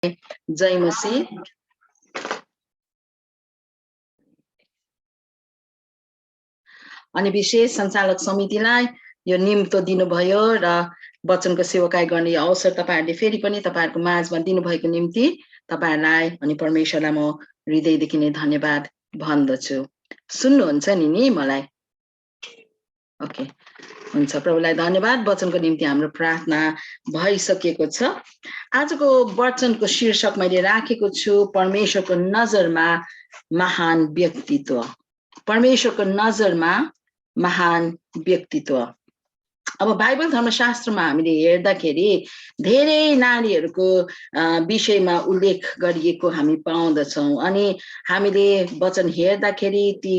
जय मसीह। अनि विशेष सञ्चालक समितिलाई यो निम्तो दिनुभयो र वचनको सेवकाई गर्ने अवसर तपाईहरुले फेरि पनि तपाईहरुको माझमा दिनुभएको निम्ति तपाईहरुलाई अनि परमेश्वरलाई म हृदयदेखि नै धन्यवाद भन्दछु। सुन्नुहुन्छ नि मलाई? ओके, हुन्छ। प्रभुलाई धन्यवाद। वचनको निम्ति हाम्रो प्रार्थना भइसकेको छ। आजको वचनको शीर्षक मैले राखेको छु परमेश्वरको नजरमा महान व्यक्तित्व। परमेश्वरको नजरमा महान व्यक्तित्व। अब बाइबल धर्मशास्त्रमा हामीले हेर्दाखेरि धेरै नारीहरूको विषयमा उल्लेख गरिएको हामी पाउँदछौं अनि हामीले वचन हेर्दाखेरि ती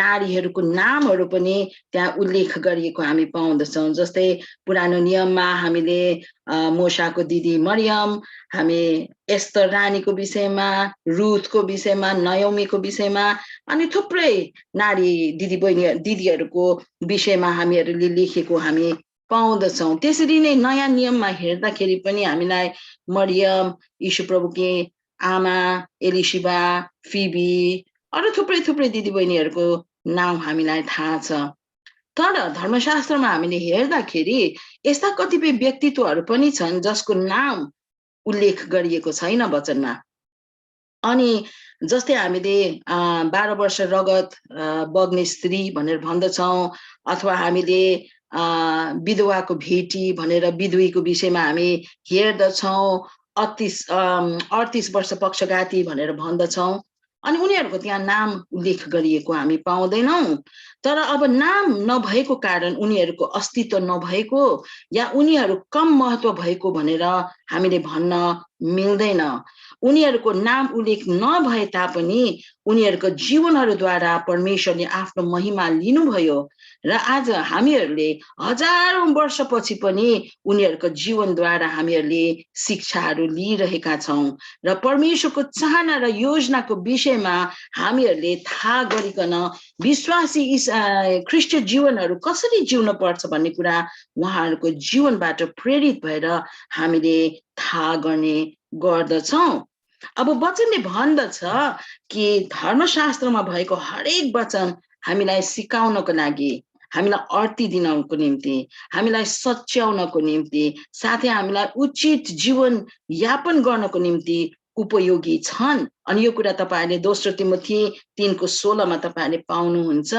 नारीहरूको नामहरू पनि त्यहाँ उल्लेख गरिएको हामी पाउँदछौं। जस्तै पुरानो नियममा हामीले मोशाको दिदी मरियम, हामी एस्तर रानीको विषयमा, रुथको विषयमा, नयोमीको विषयमा अनि थुप्रै नारी दिदीहरूको विषयमा हामीहरूले लेखेको हामी पाउँदछौं। त्यसरी नै नयाँ नियममा हेर्दाखेरि पनि हामीलाई मरियम, यीशु प्रभुकी आमा, एलिशिबा, फिबी अरू थुप्रै दिदीबहिनीहरूको नाम हामीलाई थाहा छ। तर धर्मशास्त्रमा हामीले हेर्दाखेरि यस्ता कतिपय व्यक्तित्वहरू पनि छन् जसको नाम उल्लेख गरिएको छैन वचनमा। अनि जस्तै हामीले 12 वर्ष रगत बग्ने स्त्री भनेर भन्दछौं, अथवा हामीले विधवाको भेटी भनेर विधुवीको विषयमा हामी हेर्दछौं, 38 वर्ष पक्षघाती भनेर भन्दछौं अनि उनीहरूको त्यहाँ नाम उल्लेख गरिएको हामी पाउँदैनौं। तर अब नाम नभएको कारण उनीहरूको अस्तित्व नभएको या उनीहरू कम महत्व भएको भनेर हामीले भन्न मिल्दैन। उनीहरूको नाम उल्लेख नभए तापनि उनीहरूको जीवनहरूद्वारा परमेश्वरले आफ्नो महिमा लिनुभयो र आज हामीहरूले हजारौं वर्षपछि पनि उनीहरूको जीवनद्वारा हामीहरूले शिक्षाहरू लिइरहेका छौं र परमेश्वरको चाहना र योजनाको विषयमा हामीहरूले थाहा गरिकन विश्वासी ख्रिस्टियन जीवनहरू कसरी जिउन पर्छ भन्ने कुरा उहाँहरूको जीवनबाट प्रेरित भएर हामीले थाहा गर्ने गर्दछौं। अब वचनले भन्दछ कि धर्मशास्त्रमा भएको हरेक वचन हामीलाई सिकाउनको लागि, हामीलाई अर्ती दिनको निम्ति, हामीलाई सच्याउनको निम्ति, साथै हामीलाई उचित जीवन यापन गर्नको निम्ति उपयोगी छन्। अनि यो कुरा तपाईहरुले दोस्रो तिमोथी 3:16 मा तपाईहरुले पाउनुहुन्छ।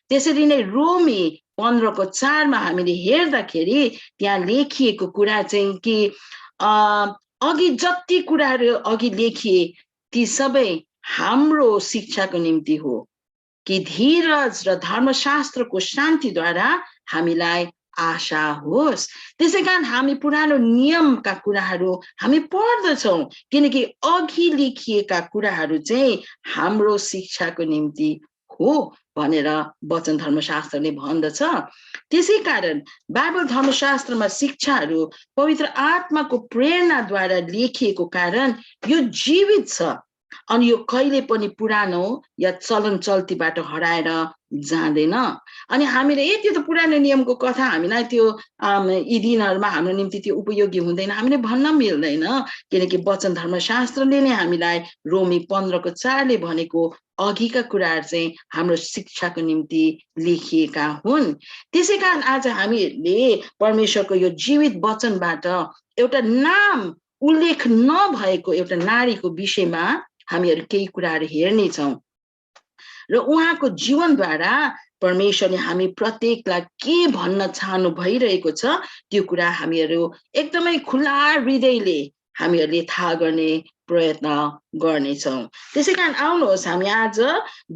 त्यसरी नै रोमी 15:4 मा हामीले हेर्दाखेरि त्यहाँ लेखिएको कुरा चाहिँ कि अघि जति कुराहरू अघि लेखिए ती सबै हाम्रो शिक्षाको निम्ति हो कि धीरज र धर्मशास्त्रको शान्तिद्वारा हामीलाई आशा होस्। त्यसैकारण हामी पुरानो नियमका कुराहरू हामी पढ्दछौं किनकि अघि लेखिएका कुराहरू चाहिँ हाम्रो शिक्षाको निम्ति हो भनेर वचन धर्मशास्त्रले भन्दछ। त्यसैकारण बाइबल धर्मशास्त्रमा शिक्षाहरू पवित्र आत्माको प्रेरणाद्वारा लेखिएको कारण यो जीवित छ अनि यो कहिले पनि पुरानो या चलन चल्तीबाट हराएर जाँदैन। अनि हामीले त्यो त पुरानो नियमको कथा हामीलाई त्यो यी दिनहरुमा हाम्रो निम्ति त्यो उपयोगी हुँदैन हामीले भन्न मिल्दैन किनकि वचन धर्मशास्त्रले नै हामीलाई रोमी 15:4 ले भनेको अघिका कुराहरु चाहिँ हाम्रो शिक्षाको निम्ति लेखिएका हुन्। त्यसैकारण आज हामीले परमेश्वरको यो जीवित वचनबाट एउटा नाम उल्लेख नभएको एउटा नारीको विषयमा हामीहरू केही कुराहरू हेर्ने छौं र उहाँको जीवनद्वारा परमेश्वरले हामी प्रत्येकलाई के भन्न चाहनु भइरहेको छ त्यो कुरा हामीहरू एकदमै खुला हृदयले हामीहरूले थाहा गर्ने प्रयत्न गर्नेछौं। त्यसैकारण आउनुहोस् हामी आज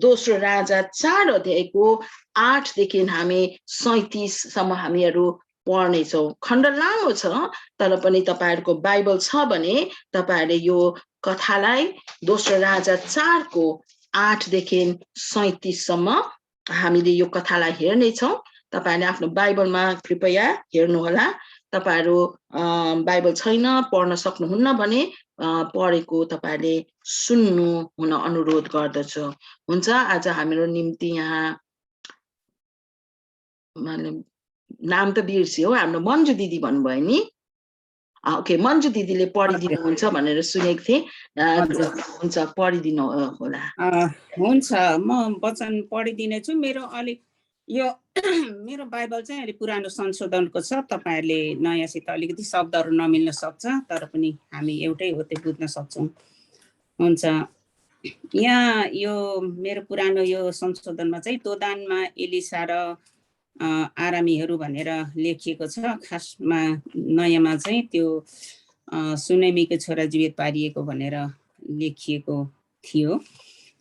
दोस्रो राजा 4 अध्यायको 8 देखि हामी 37 सम्म हामीहरू पढ्नेछौं। खण्ड लामो छ तर पनि तपाईहरुको बाइबल छ भने तपाईहरुले यो कथालाई दोस्रो राजा 4 को 8 देखि 37 सम्म हामीले यो कथालाई हेर्ने छौं। तपाईहरुले आफ्नो बाइबलमा कृपया हेर्नु होला। तपाईहरु बाइबल छैन पढ्न सक्नुहुन्न भने पढेको तपाईहरुले सुन्नु हुन अनुरोध गर्दछु। हुन्छ, आज हाम्रो निम्ति यहाँ नाम त बिर्स्यो, हाम्रो मन्जु दिदी भन्नुभयो नि, ओके, मन्जु दिदीले पढिदिनुहुन्छ भनेर सुनेको थिएँ। हुन्छ, पढिदिनु होला। हुन्छ, म वचन पढिदिनेछु। मेरो अलिक यो मेरो बाइबल चाहिँ अलिक पुरानो संशोधनको छ। तपाईहरुले नयाँसित अलिकति शब्दहरू नमिल्न सक्छ, तर पनि हामी एउटै हो त्यो बुझ्न सक्छौँ। हुन्छ, यहाँ यो मेरो पुरानो यो संशोधनमा चाहिँ दोदानमा एलिसा र आरामीहरू भनेर लेखिएको छ। खासमा नयाँमा चाहिँ त्यो सुनेमीको छोरा जीवित पारिएको भनेर लेखिएको थियो।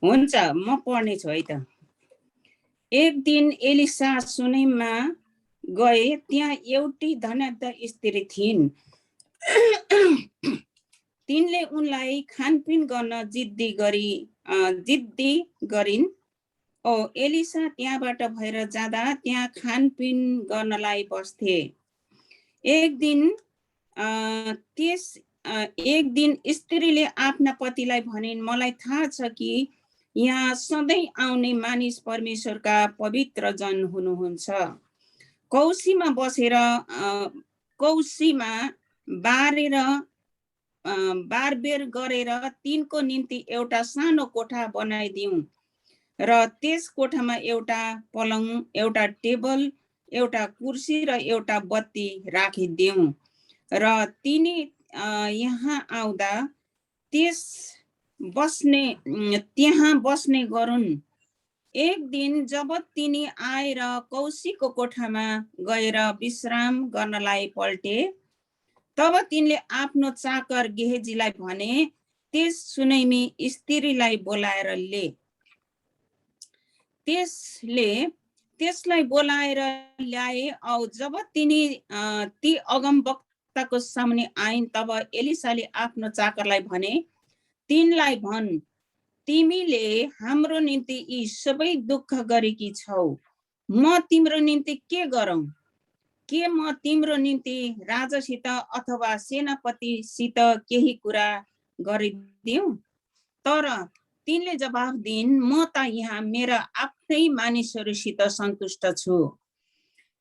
हुन्छ, म पढ्ने छु है त। एक दिन एलिसा सुनेममा गए, त्यहाँ एउटी धनाढ्य स्त्री थिइन्। तिनले उनलाई खानपिन गर्न जिद्दी गरिन्। एलिसा त्यहाँबाट भएर जाँदा त्यहाँ खानपिन गर्नलाई बस्थे। एक दिन स्त्रीले आफ्ना पतिलाई भनिन्, मलाई थाहा छ कि यहाँ सधैँ आउने मानिस परमेश्वरका पवित्र जन हुनुहुन्छ। कौसीमा बारबेर गरेर तिनको निम्ति एउटा सानो कोठा बनाइदिउँ र त्यस कोठामा एउटा पलङ, एउटा टेबल, एउटा कुर्सी र एउटा बत्ती राखिदिउँ र तिनी यहाँ आउँदा त्यहाँ बस्ने गरून्। एक दिन जब तिनी आएर कौसीको कोठामा गएर विश्राम गर्नलाई पल्टे, तब तिनले आफ्नो चाकर गेहजीलाई भने, त्यस सुनेमी स्त्रीलाई बोलाएर ले। त्यसलाई बोलाएर ल्याए। जब तिनी ती अगमवक्ताको सामने आइन्, तब एलिसाले आफ्नो चाकरलाई भने, तिनलाई भन्, तिमीले हाम्रो निम्ति यी सबै दुःख गरेकी छौ। म तिम्रो निम्ति के गरौँ? के म तिम्रो निम्ति राजासित अथवा सेनापतिसित केही कुरा गरिदिउँ? तर तिनले जवाफ दिइन्, म त यहाँ मेरा आफ्नै मानिसहरूसित सन्तुष्ट छु।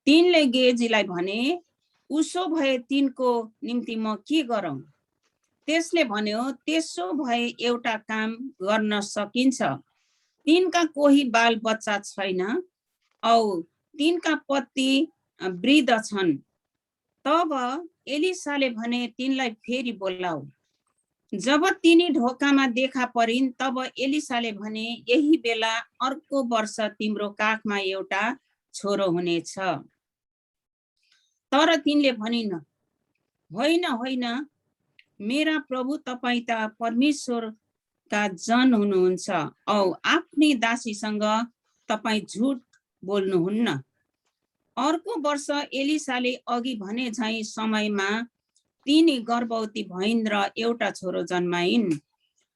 तिनले गेहजीलाई भने, उसो भए तिनको निम्ति म के गरौँ? त्यसले भन्यो, त्यसो भए एउटा काम गर्न सकिन्छ। तिनका कोही बाल बच्चा छैन औ तिनका पति वृद्ध छन्। तब एलिसाले भने, तिनलाई फेरि बोलाऊ। जब तिनी ढोकामा देखा परिन्, तब एलिसाले भने, यही बेला अर्को वर्ष तिम्रो काखमा एउटा छोरो हुनेछ। तर तिनले भनिन्, होइन, मेरा प्रभु तपाईं त परमेश्वरका जन हुनुहुन्छ औ आफ्नी दासीसँग तपाईं झुट बोल्नुहुन्न। अर्को वर्ष एलिसाले अघि भने झैं समयमा तिनी गर्भवती भइन् र एउटा छोरो जन्माइन्।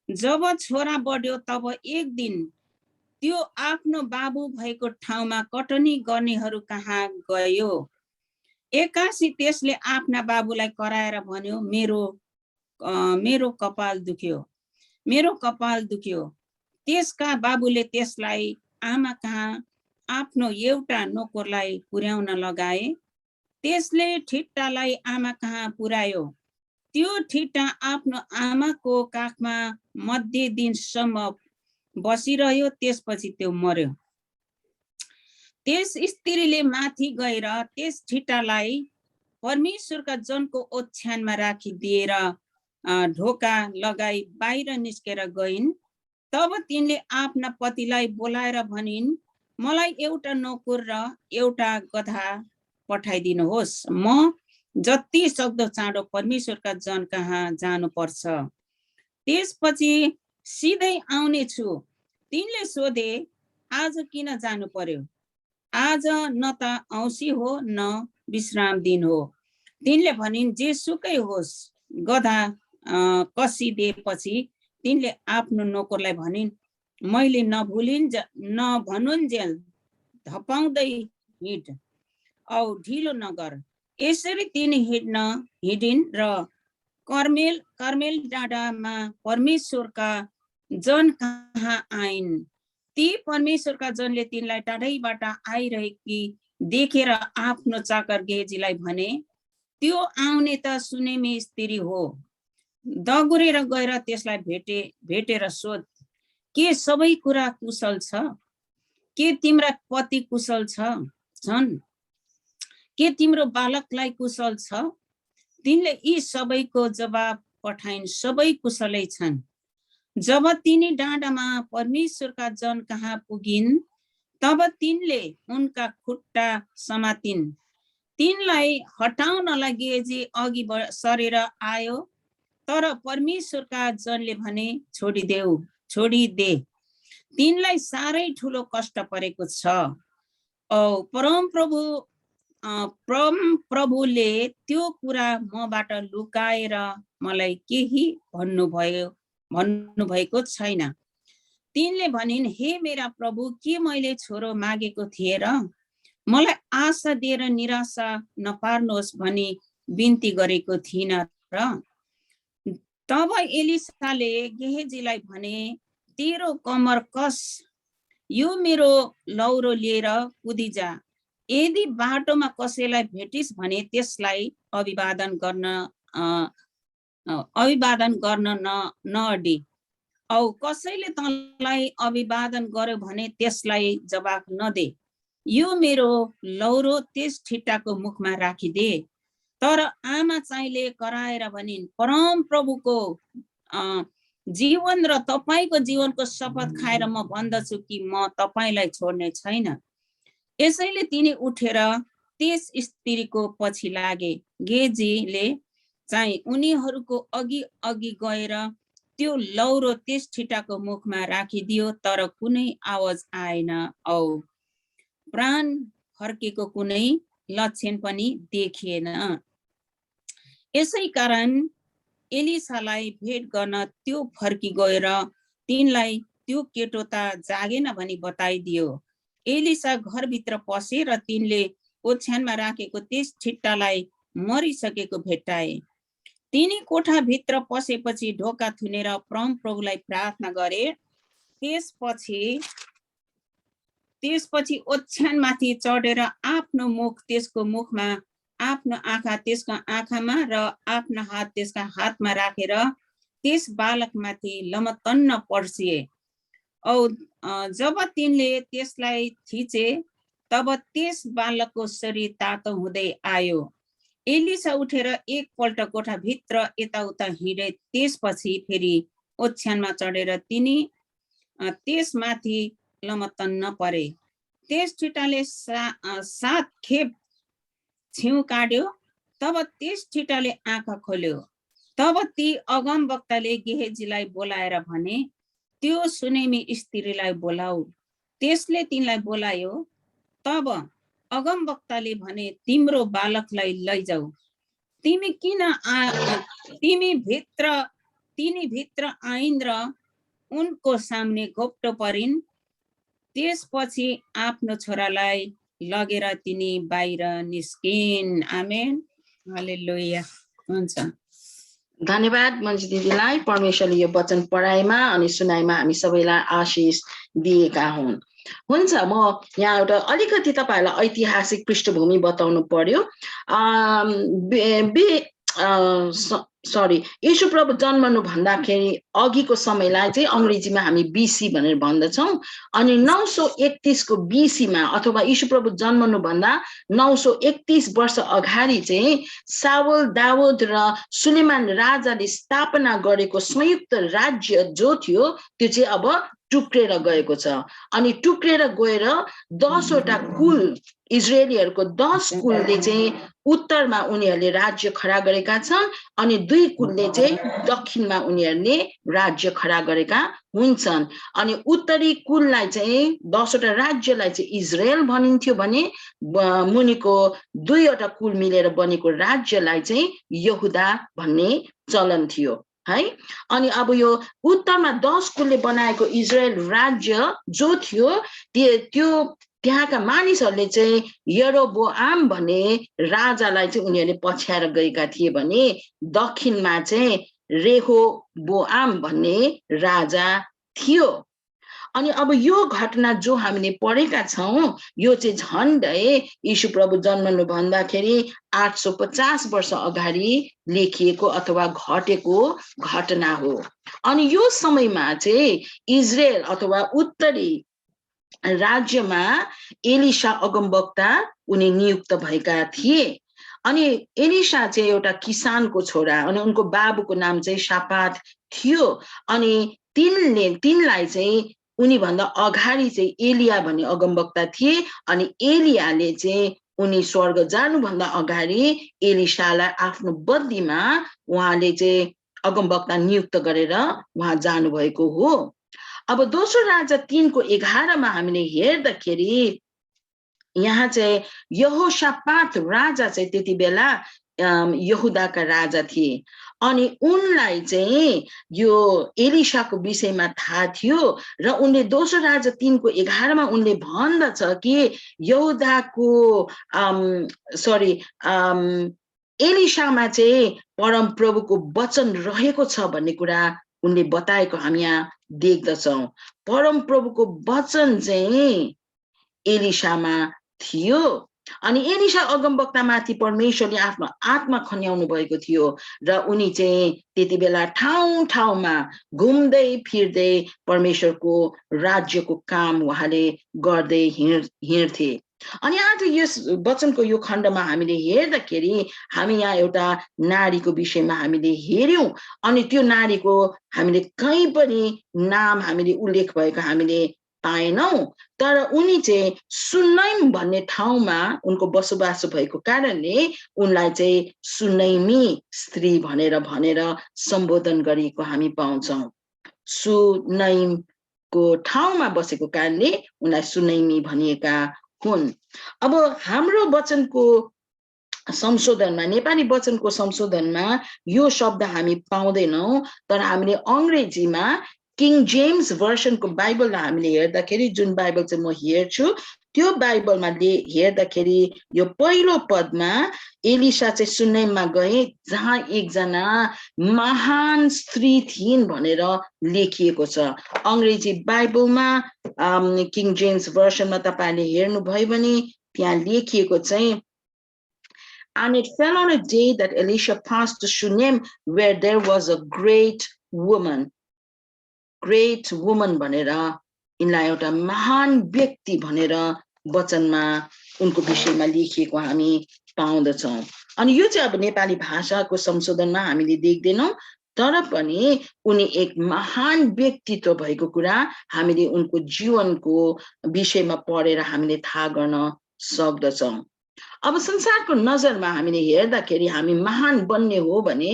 जब छोरा बढ्यो, तब एक दिन त्यो आफ्नो बाबु भएको ठाउँमा कटनी गर्नेहरू कहाँ गयो। एकासी त्यसले आफ्ना बाबुलाई कराएर भन्यो, मेरो कपाल दुख्यो। त्यसका बाबुले त्यसलाई आमा कहाँ आफ्नो एउटा नोकरलाई पुर्याउन लगाए। त्यसले ठिट्टालाई आमा कहाँ पुर्यायो। त्यो ठिट्टा आफ्नो आमाको काखमा मध्य दिनसम्म बसिरह्यो। त्यसपछि त्यो मर्यो। त्यस स्त्रीले माथि गएर त्यस ठिट्टालाई परमेश्वरका जनको ओछ्यानमा राखिदिएर ढोका लगाई बाहिर निस्केर गइन्। तब तिनले आफ्ना पतिलाई बोलाएर भनिन्, मलाई एउटा नोकर र एउटा गधा पठाइदिनुहोस्। म जति सक्दो चाँडो परमेश्वरका जन कहाँ जानुपर्छ। त्यसपछि सिधै आउने छु। तिनले सोधे, आज किन जानु पर्यो? आज न त औँसी हो न विश्राम दिन हो। तिनले भनिन्, जेसुकै होस्। गधा कसिदिएपछि तिनले आफ्नो नोकरलाई भनिन्, मैले नभनुन्जेल धपाउँदै हिँड औ ढिलो नगर। यसरी तिनी हिँडिन् र कर्मेल डाँडामा परमेश्वरका जन कहाँ आइन्। ती परमेश्वरका जनले तिनलाई टाढैबाट आइरहेकी देखेर आफ्नो चाकर गेहजीलाई भने, त्यो आउने त सुनेमी स्त्री हो। दगुरेर गएर त्यसलाई भेटेर सोध, के सबै कुरा कुशल छ? के तिम्रा पति कुशल छन्? के तिम्रो बालकलाई कुशल छ? तिनले यी सबैको जवाब पठाइन्, सबै कुशलै छन्। जब तिनी डाँडामा परमेश्वरका जन कहाँ पुगिन्, तब तिनले उनका खुट्टा समातिन्। तिनलाई हटाउनलाई गेजी अघि सरेर आयो, तर परमेश्वरका जनले भने छोडिदे, तिनलाई साह्रै ठुलो कष्ट परेको छ। परमप्रभुले त्यो कुरा मबाट लुकाएर मलाई केही भन्नुभएको छैन। तिनले भनिन्, हे मेरा प्रभु, के मैले छोरो मागेको थिएँ र? मलाई आशा दिएर निराशा नपार्नुहोस् भनी बिन्ती गरेको थिइनँ र? तब एलिसाले गेहजीलाई भने, तेरो कमर कस, यो मेरो लौरो लिएर कुदिजा। यदि बाटोमा कसैलाई भेटिस् भने त्यसलाई अभिवादन गर्न नअडी। औ कसैले तँलाई अभिवादन गर्यो भने त्यसलाई जवाफ नदे। यो मेरो लौरो त्यस ठिट्टाको मुखमा राखिदे। तर आमा चाहिँले कराएर भनिन्, परम प्रभुको जीवन र तपाईको जीवनको शपथ खाएर म भन्दछु कि म तपाईलाई छोड्ने छैन। यसैले तिनी उठेर त्यस स्त्रीको पछि लागे। गेजीले चाहिँ उनीहरूको अघि गएर त्यो लौरो त्यस ठिट्टाको मुखमा राखिदियो, तर कुनै आवाज आएन औ प्राण फर्केको कुनै लक्षण पनि देखिएन। यसै कारण एलिसालाई भेट गर्न त्यो फर्की गएर तिनलाई त्यो केटो त जागेन भनी बताइदियो। एलिसा घरभित्र पसे र तिनले ओछ्यानमा राखेको त्यस ठिट्टालाई मरिसकेको भेट्टाए। तिनी कोठाभित्र पसेपछि ढोका थुनेर परमप्रभुलाई प्रार्थना गरे। त्यसपछि ओछ्यानमाथि चढेर आफ्नो मुख त्यसको मुखमा, आफ्नो आँखा त्यसको आँखामा र आफ्नो हात त्यसका हातमा राखेर त्यस बालकमाथि लमतन्न पर्सिए। औ जब तिनले त्यसलाई थिचे तब त्यस बालकको शरीर तातो हुँदै आयो। एलिसा उठेर एकपल्ट कोठाभित्र यताउता हिँडे। त्यसपछि फेरि ओछ्यानमा चढेर तिनी त्यसमाथि लमतन्न परे। त्यस ठिट्टाले 7 खेप छिउ काट्यो। तब त्यस ठिट्टाले आँखा खोल्यो। तब ती अगमवक्ताले गेहजीलाई बोलाएर भने, त्यो सुनेमी स्त्रीलाई बोलाऊ। त्यसले तिनलाई बोलायो। तब अगमवक्ताले भने, तिम्रो बालकलाई लैजाऊ। तिनी भित्र आइन् र उनको सामने घोप्टो परिन्। त्यसपछि आफ्नो छोरालाई लगेर तिनी बाहिर निस्किन्। आमेन, हालेलुया। हुन्छ। धन्यवाद मन्जु दिदीलाई। परमेश्वरले यो वचन पढाइमा अनि सुनाइमा हामी सबैलाई आशिष दिएका हुन्। हुन्छ, म यहाँ एउटा अलिकति तपाईहरुलाई ऐतिहासिक पृष्ठभूमि बताउनु पर्यो। येशू प्रभु जन्मनु भन्दाखेरि अघिको समयलाई चाहिँ अंग्रेजीमा हामी बीसी भनेर भन्दछौं। अनि 931 को बीसीमा अथवा येशू प्रभु जन्मनु भन्दा 931 वर्ष अगाडि चाहिँ साउल, दाऊद र सुलेमान राजाले स्थापना गरेको संयुक्त राज्य जो थियो त्यो चाहिँ अब टुक्रेर गएको छ। अनि टुक्रेर गएर 10 वटा कुल, इजरायलीहरुको 10 कुलले चाहिँ उत्तरमा उनीहरूले राज्य खडा गरेका छन् अनि 2 कुलले चाहिँ दक्षिणमा उनीहरूले राज्य खडा गरेका हुन्छन्। अनि उत्तरी कुललाई चाहिँ 10 वटा राज्यलाई चाहिँ इजरायल भनिन्थ्यो भने मुनिको 2 वटा कुल मिलेर बनेको राज्यलाई चाहिँ यहुदा भन्ने चलन थियो है। अनि अब यो उत्तरमा 10 कुलले बनाएको इजरायल राज्य जो थियो त्यो त्यहाँका मानिसहरूले चाहिँ यरोबोआम भन्ने राजालाई चाहिँ उनीहरूले पछ्याएर गएका थिए भने दक्षिणमा चाहिँ रेहोबोआम भन्ने राजा थियो। अनि अब यो घटना जो हामीले पढेका छौं यो चाहिँ झन्डै यीशु प्रभु जन्मनु भन्दाखेरि 850 वर्ष अगाडि लेखिएको अथवा घटेको घटना हो। अनि यो समयमा चाहिँ इजरायल अथवा उत्तरी राज्यमा एलिशा अगमवक्ता उनी नियुक्त भएका थिए। अनि एलिशा चाहिँ एउटा किसानको छोरा अनि उनको बाबुको नाम चाहिँ शापात थियो। अनि तिनलाई चाहिँ उनी भन्दा अगाडि चाहिँ एलिया भन्ने अगमवक्ता थिए। अनि एलियाले चाहिँ उनी स्वर्ग जानुभन्दा अगाडि एलिशालाई आफ्नो बदलीमा उहाँले चाहिँ अगमवक्ता नियुक्त गरेर उहाँ जानुभएको हो। अब दोस्रो राजा 3 को 11 मा हामीले हेर्दाखेरि यहाँ चाहिँ यहोशापात राजा चाहिँ त्यति बेला यहुदाका राजा थिए। अनि उनलाई चाहिँ यो एलिशाको विषयमा थाहा थियो र उनले दोस्रो राजा 3 को 11 मा उनले भन्दछ कि यहुदाको एलिशामा चाहिँ परम प्रभुको वचन रहेको छ भन्ने कुरा उनले बताएको हामी यहाँ देख्दछौं। परम प्रभुको वचन चाहिँ एलिशामा थियो। अनि एलिशा अगमवक्तामाथि परमेश्वरले आफ्नो आत्मा खन्याउनु भएको थियो र उनी चाहिँ त्यति बेला ठाउँ ठाउँमा घुम्दै फिर्दै परमेश्वरको राज्यको काम उहाँले गर्दै हिँड्थे। अनि आज यस वचनको यो खण्डमा हामीले हेर्दाखेरि हामी यहाँ एउटा नारीको विषयमा हामीले हेर्यौं। अनि त्यो नारीको हामीले कहीँ पनि नाम हामीले उल्लेख भएको हामीले पाएनौं। तर उनी चाहिँ सुनैम भन्ने ठाउँमा उनको बसोबासो भएको कारणले उनलाई चाहिँ सुनैमी स्त्री भनेर सम्बोधन गरिएको हामी पाउँछौं। सुनैमको ठाउँमा बसेको कारणले उनलाई सुनैमी भनिएका हुन्। अब हाम्रो वचनको संशोधनमा नेपाली वचनको संशोधनमा यो शब्द हामी पाउँदैनौं। तर हामीले अंग्रेजीमा किङ जेम्स भर्सनको बाइबललाई हामीले हेर्दाखेरि जुन बाइबल चाहिँ म हेर्छु त्यो बाइबलमा हेर्दाखेरि यो पहिलो पदमा एलिशा चाहिँ सुनैममा गए जहाँ एकजना महान स्त्री थिइन् भनेर लेखिएको छ। अंग्रेजी बाइबलमा किङ जेम्स भर्सनमा तपाईले हेर्नुभयो भने त्यहाँ लेखिएको चाहिँ And it fell on a day that Elisha passed to Shunem where there was a great woman भनेर यिनलाई एउटा महान व्यक्ति भनेर वचनमा उनको विषयमा लेखिएको हामी पाउँदछौं। अनि यो चाहिँ अब नेपाली भाषाको संशोधनमा हामीले देख्दैनौं। तर पनि उनी एक महान व्यक्तित्व भएको कुरा हामीले उनको जीवनको विषयमा पढेर हामीले थाहा गर्न सक्दछौं। अब संसारको नजरमा हामीले हेर्दाखेरि हामी महान बन्ने हो भने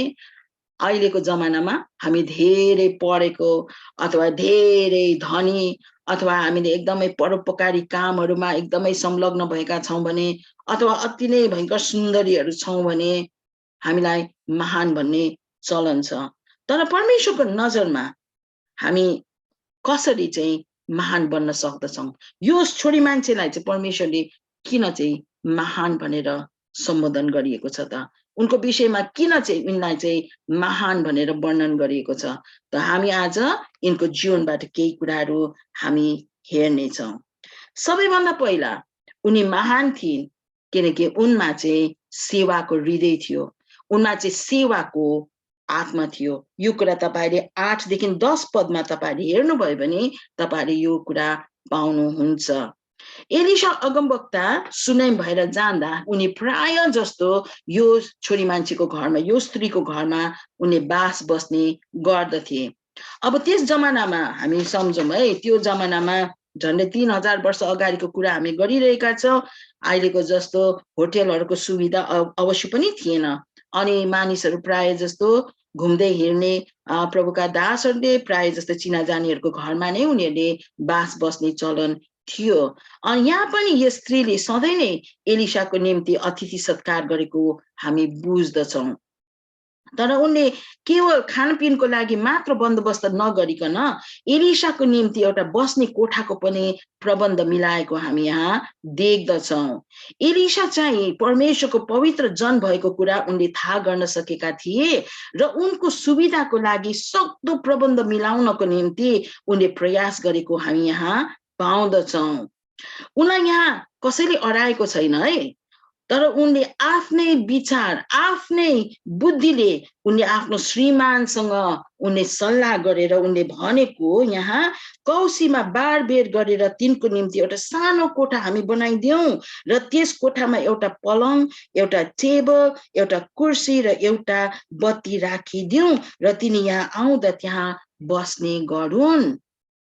अहिलेको जमानामा हामी धेरै पढेको अथवा धेरै धनी अथवा हामीले एकदमै परोपकारी कामहरुमा एकदमै संलग्न भएका छौं भने अथवा अति नै भयंकर सुन्दरीहरु छौं भने हामीलाई महान भन्ने चलन छ। तर परमेश्वरको नजरमा हामी कसरी चाहिँ महान बन्न सक्दछौं? यो छोरी मान्छेलाई चाहिँ परमेश्वरले किन चाहिँ महान भनेर सम्बोधन गरिएको छ त? उनको विषयमा किन चाहिँ उनलाई चाहिँ महान भनेर वर्णन गरिएको छ त? हामी आज यिनको जीवनबाट केही कुराहरू हामी हेर्ने छौं। सबैभन्दा पहिला उनी महान थिइन् किनकि उनमा चाहिँ सेवाको हृदय थियो, उनमा चाहिँ सेवाको आत्मा थियो। यो कुरा तपाईले 8 देखि 10 पदमा तपाईले हेर्नुभयो भने तपाईले यो कुरा पाउनुहुन्छ। एलिशा अगमवक्ता सुनैम भएर जाँदा उनी प्राय जस्तो यो छोरी मान्छेको घरमा, यो स्त्रीको घरमा उनी बास बस्ने गर्दथे। अब त्यस जमानामा हामी सम्झौं है, त्यो जमानामा झन्डै 3000 वर्ष अगाडिको कुरा हामी गरिरहेका छौं। अहिलेको जस्तो होटलहरुको सुविधा अवश्य पनि थिएन। अनि मानिसहरु प्राय जस्तो घुम्दै हिँड्ने प्रभुका दासहरुले प्राय जस्तो चिनाजानीहरुको घरमा नै उनीहरुले बास बस्ने चलन थियो। अनि यहाँ पनि यस स्त्रीले सधैं नै एलिशाको निम्ति अतिथि सत्कार गरेको हामी बुझ्दछौं। तर उनले केवल खानपिनको लागि मात्र बन्दोबस्त नगरिकन एलिशाको निम्ति एउटा बस्ने कोठाको पनि प्रबन्ध मिलाएको हामी यहाँ देख्दछौँ। एलिशा चाहिँ परमेश्वरको पवित्र जन भएको कुरा उनले थाहा गर्न सकेका थिए र उनको सुविधाको लागि सक्दो प्रबन्ध मिलाउनको निम्ति उनले प्रयास गरेको हामी यहाँ पाउँदछौँ। उनलाई यहाँ कसैले अराएको छैन है, तर उनले आफ्नै विचार आफ्नै बुद्धिले उनले आफ्नो श्रीमानसँग उनले सल्लाह गरेर उनले भनेको यहाँ कौसीमा बारबेर गरेर तिनको निम्ति एउटा सानो कोठा हामी बनाइदियौँ र त्यस कोठामा एउटा पलङ, एउटा टेबल, एउटा कुर्सी र एउटा बत्ती राखिदियौँ र तिनी यहाँ आउँदा त्यहाँ बस्ने गरून्।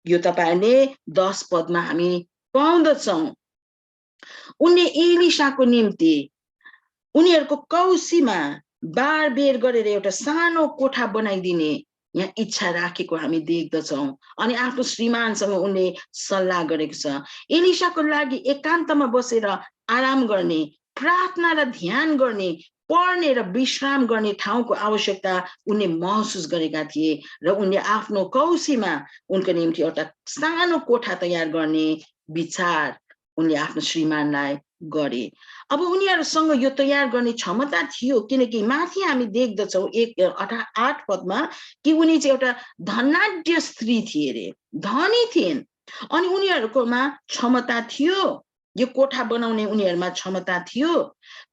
यो तपाईहरुले 10 पदमा हामी पाउँदछौँ। उनले एलिशाको निम्ति उनीहरूको कौसीमा बारबेर गरेर एउटा सानो कोठा बनाइदिने यहाँ इच्छा राखेको हामी देख्दछौँ अनि आफ्नो श्रीमानसँग उनले सल्लाह गरेको छ। एलिशाको लागि एकान्तमा बसेर आराम गर्ने, प्रार्थना र ध्यान गर्ने, पढ्ने र विश्राम गर्ने ठाउँको आवश्यकता उनले महसुस गरेका थिए र उनले आफ्नो कौसीमा उनको निम्ति एउटा सानो कोठा तयार गर्ने विचार उनले आफ्नो श्रीमानलाई गरे। अब उनीहरूसँग यो तयार गर्ने क्षमता थियो किनकि माथि हामी देख्दछौँ 8 पदमा कि उनी चाहिँ एउटा धनाढ्य स्त्री थिए रे, धनी थिइन् अनि उनीहरूकोमा क्षमता थियो, यो कोठा बनाउने उनीहरूमा क्षमता थियो।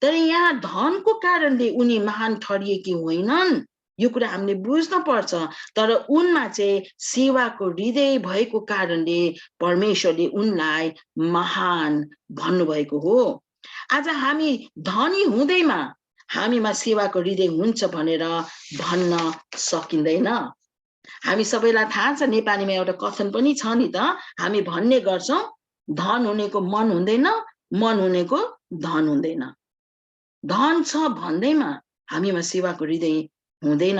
तर यहाँ धनको कारणले उनी महान ठरिएकी होइनन्, यो कुरा हामीले बुझ्न पर्छ। तर उनमा चाहिँ सेवाको हृदय भएको कारणले परमेश्वरले उनलाई महान भन्नुभएको हो। आज हामी धनी हुँदैमा हामीमा सेवाको हृदय हुन्छ भनेर भन्न सकिँदैन। हामी सबैलाई थाहा छ, नेपालीमा एउटा कथन पनि छ नि त, हामी भन्ने गर्छौँ धन हुनेको मन हुँदैन, मन हुनेको धन हुँदैन। धन छ भन्दैमा हामीमा सेवाको हृदय हुँदैन।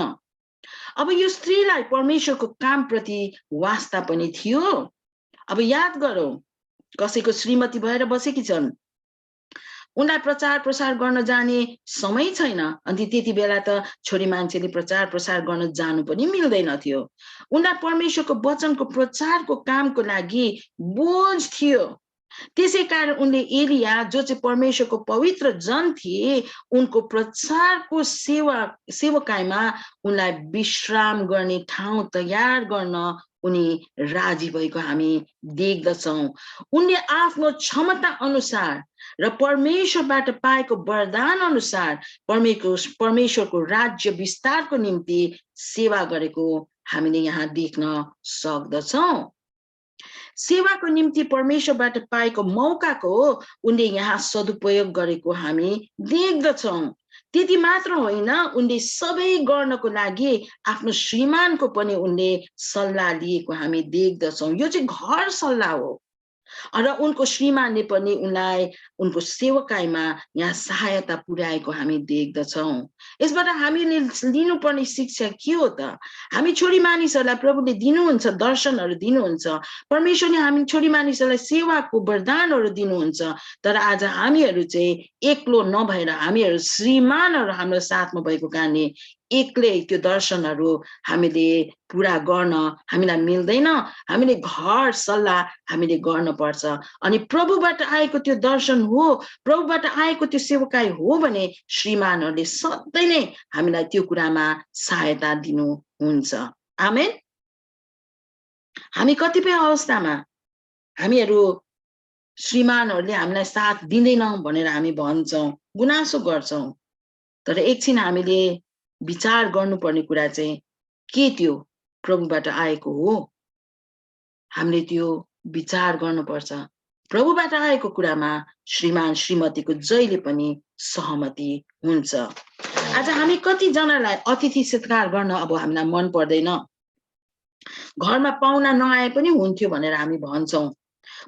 अब यो स्त्रीलाई परमेश्वरको कामप्रति वास्ता पनि थियो। अब याद गरौँ, कसैको श्रीमती भएर बसेकी छन्, उनलाई प्रचार प्रसार गर्न जाने समय छैन, अनि त्यति बेला त छोरी मान्छेले प्रचार प्रसार गर्न जानु पनि मिल्दैन थियो। उनलाई परमेश्वरको वचनको प्रचारको कामको लागि बोझ थियो। त्यसै कारण उनले एलिया जो चाहिँ परमेश्वरको पवित्र जन थिए उनको प्रचारको सेवकाईमा उनलाई विश्राम गर्ने ठाउँ तयार गर्न उनी राजी भएको हामी देख्दछौँ। उनले आफ्नो क्षमता अनुसार र परमेश्वरबाट पाएको वरदान अनुसार परमेश्वरको राज्य विस्तारको निम्ति सेवा गरेको हामीले यहाँ देख्न सक्दछौँ। सेवाको निम्ति परमेश्वरबाट पाएको मौकाको उनले यहाँ सदुपयोग गरेको हामी देख्दछौँ। त्यति मात्र होइन, उनले सबै गर्नको लागि आफ्नो श्रीमानको पनि उनले सल्लाह लिएको हामी देख्दछौँ। यो चाहिँ घर सल्लाह हो र उनको श्रीमानले पनि उनलाई उनको सेवकाईमा यहाँ सहायता पुर्याएको हामी देख्दछौँ। यसबाट हामीले लिनुपर्ने शिक्षा के हो त? हामी छोरी मानिसहरूलाई प्रभुले दिनुहुन्छ, दर्शनहरू दिनुहुन्छ, परमेश्वरले हामी छोरी मानिसहरूलाई सेवाको वरदानहरू दिनुहुन्छ। तर आज हामीहरू चाहिँ एक्लो नभएर हामीहरू श्रीमानहरू हाम्रो साथमा भएको कारणले एक्लै त्यो दर्शनहरू हामीले पुरा गर्न हामीलाई मिल्दैन। हामीले घर सल्लाह हामीले गर्नुपर्छ अनि प्रभुबाट आएको त्यो दर्शन हो, प्रभुबाट आएको त्यो सेवकाई हो भने श्रीमानहरूले सधैँ नै हामीलाई त्यो कुरामा सहायता दिनुहुन्छ। आमेन। हामी कतिपय अवस्थामा हामीहरू श्रीमानहरूले हामीलाई साथ दिँदैन भनेर हामी भन्छौँ, गुनासो गर्छौँ। तर एकछिन हामीले विचार गर्नुपर्ने कुरा चाहिँ के त्यो प्रभुबाट आएको हो? हामीले त्यो विचार गर्नुपर्छ। प्रभुबाट आएको कुरामा श्रीमान श्रीमतीको जहिले पनि सहमति हुन्छ। आज हामी कतिजनालाई अतिथि सत्कार गर्न अब हामीलाई मन पर्दैन, घरमा पाहुना नआए पनि हुन्थ्यो भनेर हामी भन्छौँ।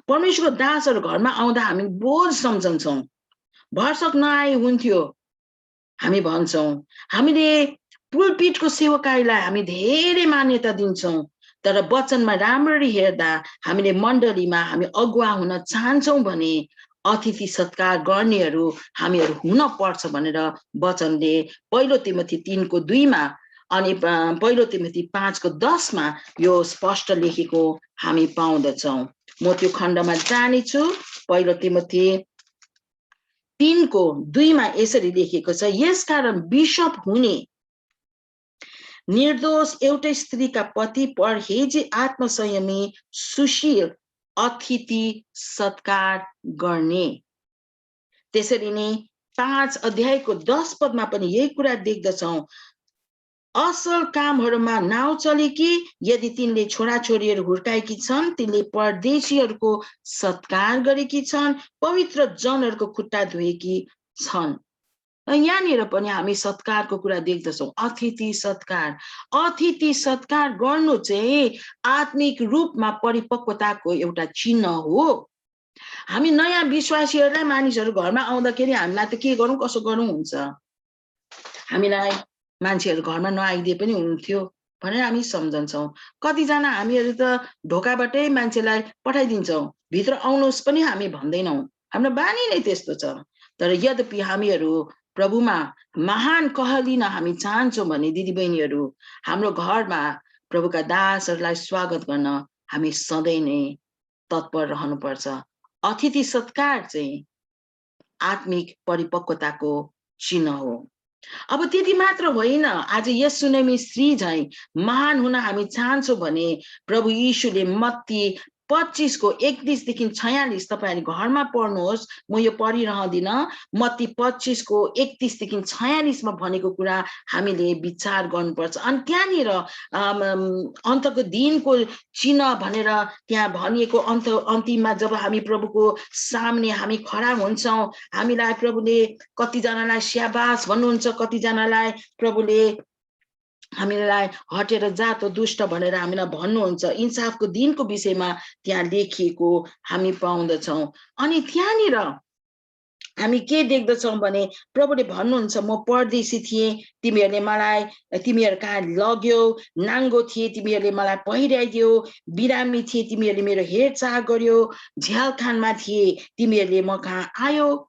परमेश्वरको दासहरू घरमा आउँदा हामी बोझ सम्झन्छौँ, भरसक नआए हुन्थ्यो हामी भन्छौँ। हामीले पुलपिटको सेवकाईलाई हामी धेरै मान्यता दिन्छौँ, तर वचनमा राम्ररी हेर्दा हामीले मण्डलीमा हामी अगुवा हुन चाहन्छौँ भने अतिथि सत्कार गर्नेहरू हामीहरू हुन पर्छ भनेर वचनले 1 तिमोथी 3:2 मा अनि 1 तिमोथी 5:10 यो स्पष्ट लेखेको हामी पाउँदछौँ। म त्यो खण्डमा जानेछु। 1 तिमोथी 3:2 मा यसरी लेखेको छ, यसकारण बिशप हुने निर्दोष एउटै स्त्रीका पति परहेजी आत्मसंयमी सुशील अतिथि सत्कार गर्ने। त्यसरी नै 5 अध्यायको 10 पदमा पनि यही कुरा देख्दछौँ। असल कामहरूमा नाउँ चले कि यदि तिनले छोराछोरीहरू हुर्काएकी छन्, तिनले परदेशीहरूको सत्कार गरेकी छन्, पवित्र जनहरूको खुट्टा धोएकी छन्। यहाँनिर पनि हामी सत्कारको कुरा देख्दछौँ। अतिथि सत्कार, अतिथि सत्कार गर्नु चाहिँ आत्मिक रूपमा परिपक्वताको एउटा चिन्ह हो। हामी नयाँ विश्वासीहरूलाई मानिसहरू घरमा आउँदाखेरि हामीलाई त के गरौँ कसो गरौँ हुन्छ। हामीलाई मान्छेहरू घरमा नआइदिए पनि हुन्थ्यो भनेर हामी सम्झन्छौँ। कतिजना हामीहरू त ढोकाबाटै मान्छेलाई पठाइदिन्छौँ, भित्र आउनुहोस् पनि हामी भन्दैनौँ। हाम्रो बानी नै त्यस्तो छ। तर यद्यपि हामीहरू प्रभुमा महान कहलिन हामी चाहन्छौँ भने दिदीबहिनीहरू, हाम्रो घरमा प्रभुका दासहरूलाई स्वागत गर्न हामी सधैँ नै तत्पर रहनुपर्छ। अतिथि सत्कार चाहिँ आत्मिक परिपक्वताको चिन्ह हो। अब त्यति मात्र होइन, आज यस सुनेमी स्त्री झैं महान हुन हामी चाहन्छौँ भने प्रभु यीशुले मत्ती 25:31 देखि 46 तपाईहरु घरमा पढ्नुहोस्। म यो पढिरहदिन। मत्ती 25:31 देखि 46 मा भनेको कुरा हामीले विचार गर्नुपर्छ। अनि त्यहाँनिर अन्तको दिनको चिन्ह भनेर त्यहाँ भनिएको अन्तिममा जब हामी प्रभुको सामने हामी खडा हुन्छौँ, हामीलाई प्रभुले कतिजनालाई स्याबास भन्नुहुन्छ, कतिजनालाई प्रभुले हामीलाई हटेर जातो दुष्ट भनेर हामीलाई भन्नुहुन्छ। इन्साफको दिनको विषयमा त्यहाँ लेखिएको हामी पाउँदछौँ। अनि त्यहाँनिर हामी के देख्दछौँ भने प्रभुले भन्नुहुन्छ, म परदेशी थिएँ, तिमीहरूले मलाई तिमीहरू कहाँ लग्यो, नाङ्गो थिए तिमीहरूले मलाई पहिराइदियो, बिरामी थिए तिमीहरूले मेरो हेरचाह गर्यो, झ्यालखानमा थिए तिमीहरूले म कहाँ आयो।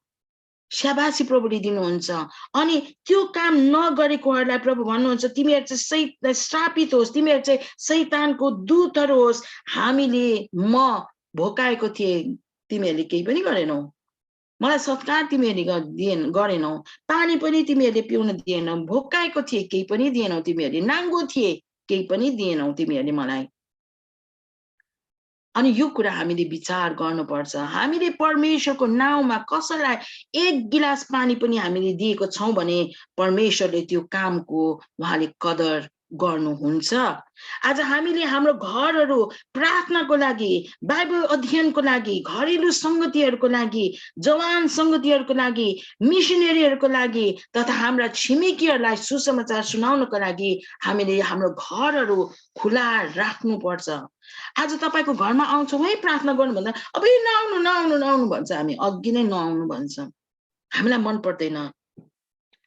स्याबासी प्रभुले दिनुहुन्छ। अनि त्यो काम नगरेकोहरूलाई प्रभु भन्नुहुन्छ, तिमीहरू चाहिँ श्रापित होस्, तिमीहरू चाहिँ शैतानको दूतहरू होस्। हामीले म भोकाएको थिएँ, तिमीहरूले केही पनि गरेनौ। मलाई सत्कार तिमीहरूले गरेनौ, पानी पनि तिमीहरूले पिउन दिएनौ, भोकाएको थिए केही पनि दिएनौ तिमीहरूले, नाङ्गो थिए केही पनि दिएनौ तिमीहरूले मलाई। अनि यो कुरा हामीले विचार गर्नुपर्छ। हामीले परमेश्वरको नाउँमा कसैलाई एक गिलास पानी पनि हामीले दिएको छौं भने परमेश्वरले त्यो कामको उहाँले कदर गर्नुहुन्छ। आज हामीले हाम्रो घरहरू प्रार्थनाको लागि, बाइबल अध्ययनको लागि, घरेलु संगतिहरूको लागि, जवान संगतिहरूको लागि, मिशनरीहरूको लागि तथा हाम्रा छिमेकीहरूलाई सुसमाचार सुनाउनको लागि हामीले हाम्रो घरहरू खुला राख्नुपर्छ। आज तपाईको घरमा आउँछौँ है प्रार्थना गर्नु भन्दा अब नआउनु नआउनु नआउनु भन्छ, हामी अघि नै नआउनु भन्छ। हामीलाई मन पर्दैन।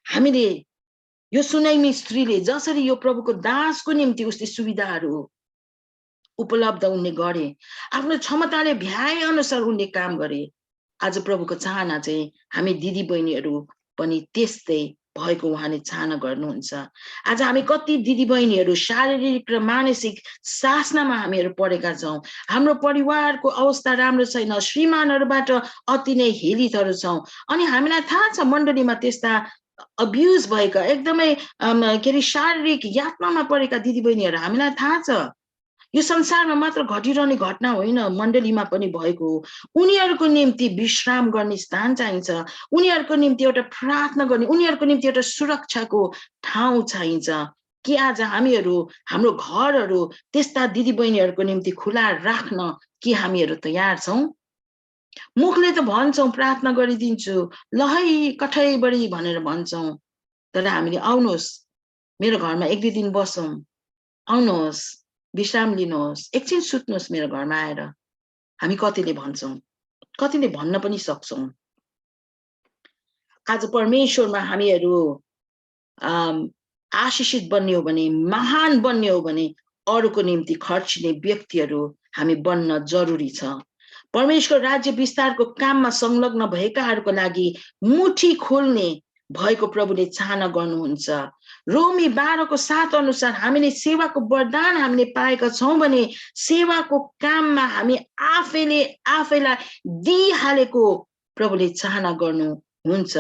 हामीले यो सुनाइमी स्त्रीले जसरी यो प्रभुको दासको निम्ति उसले सुविधाहरू उपलब्ध उनले गरे, आफ्नो क्षमताले भ्याए अनुसार उनले काम गरे। आज प्रभुको चाहना चाहिँ हामी दिदी बहिनीहरू पनि त्यस्तै भएको उहाँले चाहना गर्नुहुन्छ। आज हामी कति दिदी बहिनीहरू शारीरिक र मानसिक शासनामा हामीहरू परेका छौँ। हाम्रो परिवारको अवस्था राम्रो छैन, श्रीमानहरूबाट अति नै हेलितहरू छौँ। अनि हामीलाई थाहा छ मण्डलीमा त्यस्ता अब्युज भएका एकदमै के अरे शारीरिक यातनामा परेका दिदी बहिनीहरू हामीलाई थाहा छ। यो संसारमा मात्र घटिरहने घटना होइन, मण्डलीमा पनि भएको हो। उनीहरूको निम्ति विश्राम गर्ने स्थान चाहिन्छ, उनीहरूको निम्ति एउटा प्रार्थना गर्ने, उनीहरूको निम्ति एउटा सुरक्षाको ठाउँ चाहिन्छ। कि आज हामीहरू हाम्रो घरहरू त्यस्ता दिदी बहिनीहरूको निम्ति खुला राख्न कि हामीहरू तयार छौँ? मुखले त भन्छौँ प्रार्थना गरिदिन्छु, ल है कठै बढी भनेर भन्छौँ, तर हामीले आउनुहोस् मेरो घरमा 1-2 दिन बसौँ, आउनुहोस् विश्राम लिनुहोस्, एकछिन सुत्नुहोस् मेरो घरमा आएर, हामी कतिले भन्छौँ, कतिले भन्न पनि सक्छौँ। आज परमेश्वरमा हामीहरू आशिषित बन्ने हो भने, महान बन्ने हो भने अरूको निम्ति खर्चिने व्यक्तिहरू हामी बन्न जरुरी छ। परमेश्वरको राज्य विस्तारको काममा संलग्न भएकाहरूको लागि मुठी खोल्ने भएको प्रभुले चाहना गर्नुहुन्छ। रोमी 12:7 अनुसार हामीले सेवाको वरदान हामीले पाएका छौं भने सेवाको काममा हामी आफैलाई दिइहालेको प्रभुले चाहना गर्नुहुन्छ।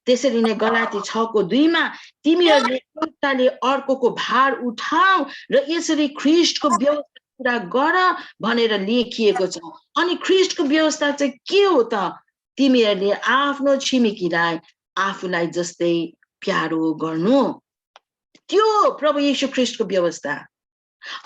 त्यसरी नै गलाती 6:2 मा तिमीहरूले एउटाले अर्कोको भार उठाऊ र यसरी ख्रीष्टको व्यवस्था पूरा गर भनेर लेखिएको छ। अनि ख्रीष्टको व्यवस्था चाहिँ के हो त? तिमीहरूले आफ्नो छिमेकीलाई आफूलाई जस्तै प्यारो गर्नु। त्यो प्रभु येशू ख्रीष्टको व्यवस्था।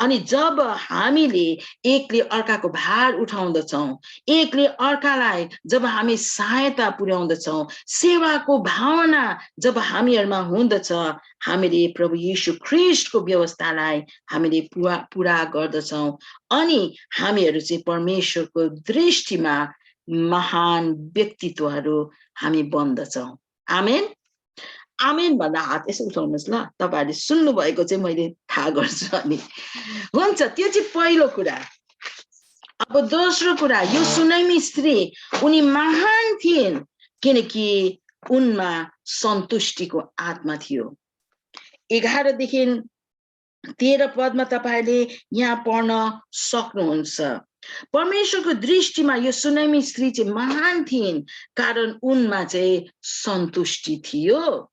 अनि जब हामीले एकले अर्काको भार उठाउँदछौं, एकले अर्कालाई जब हामी सहायता पुर्याउँदछौं, सेवाको भावना जब हामीहरुमा हुँदछ, हामीले प्रभु येशू ख्रीष्टको व्यवस्थालाई हामीले पूरा गर्दछौं अनि हामीहरु चाहिँ परमेश्वरको दृष्टिमा महान व्यक्तित्वहरु हामी बन्दछौं। आमेन। आमेन भन्दा हात यसो उठाउनुस् ल। तपाईहरुले सुन्नु भएको चाहिँ मैले थाहा गर्छु अनि हुन्छ। त्यो चाहिँ पहिलो कुरा। अब दोस्रो कुरा, यो सुनैमी स्त्री उनी महान थिइन् किनकि उनमा सन्तुष्टिको आत्मा थियो। 11 देखि 13 पदमा तपाईले यहाँ पढ्न सक्नुहुन्छ। परमेश्वरको दृष्टिमा यो सुनैमी स्त्री चाहिँ महान थिइन् कारण उनमा चाहिँ सन्तुष्टि थियो।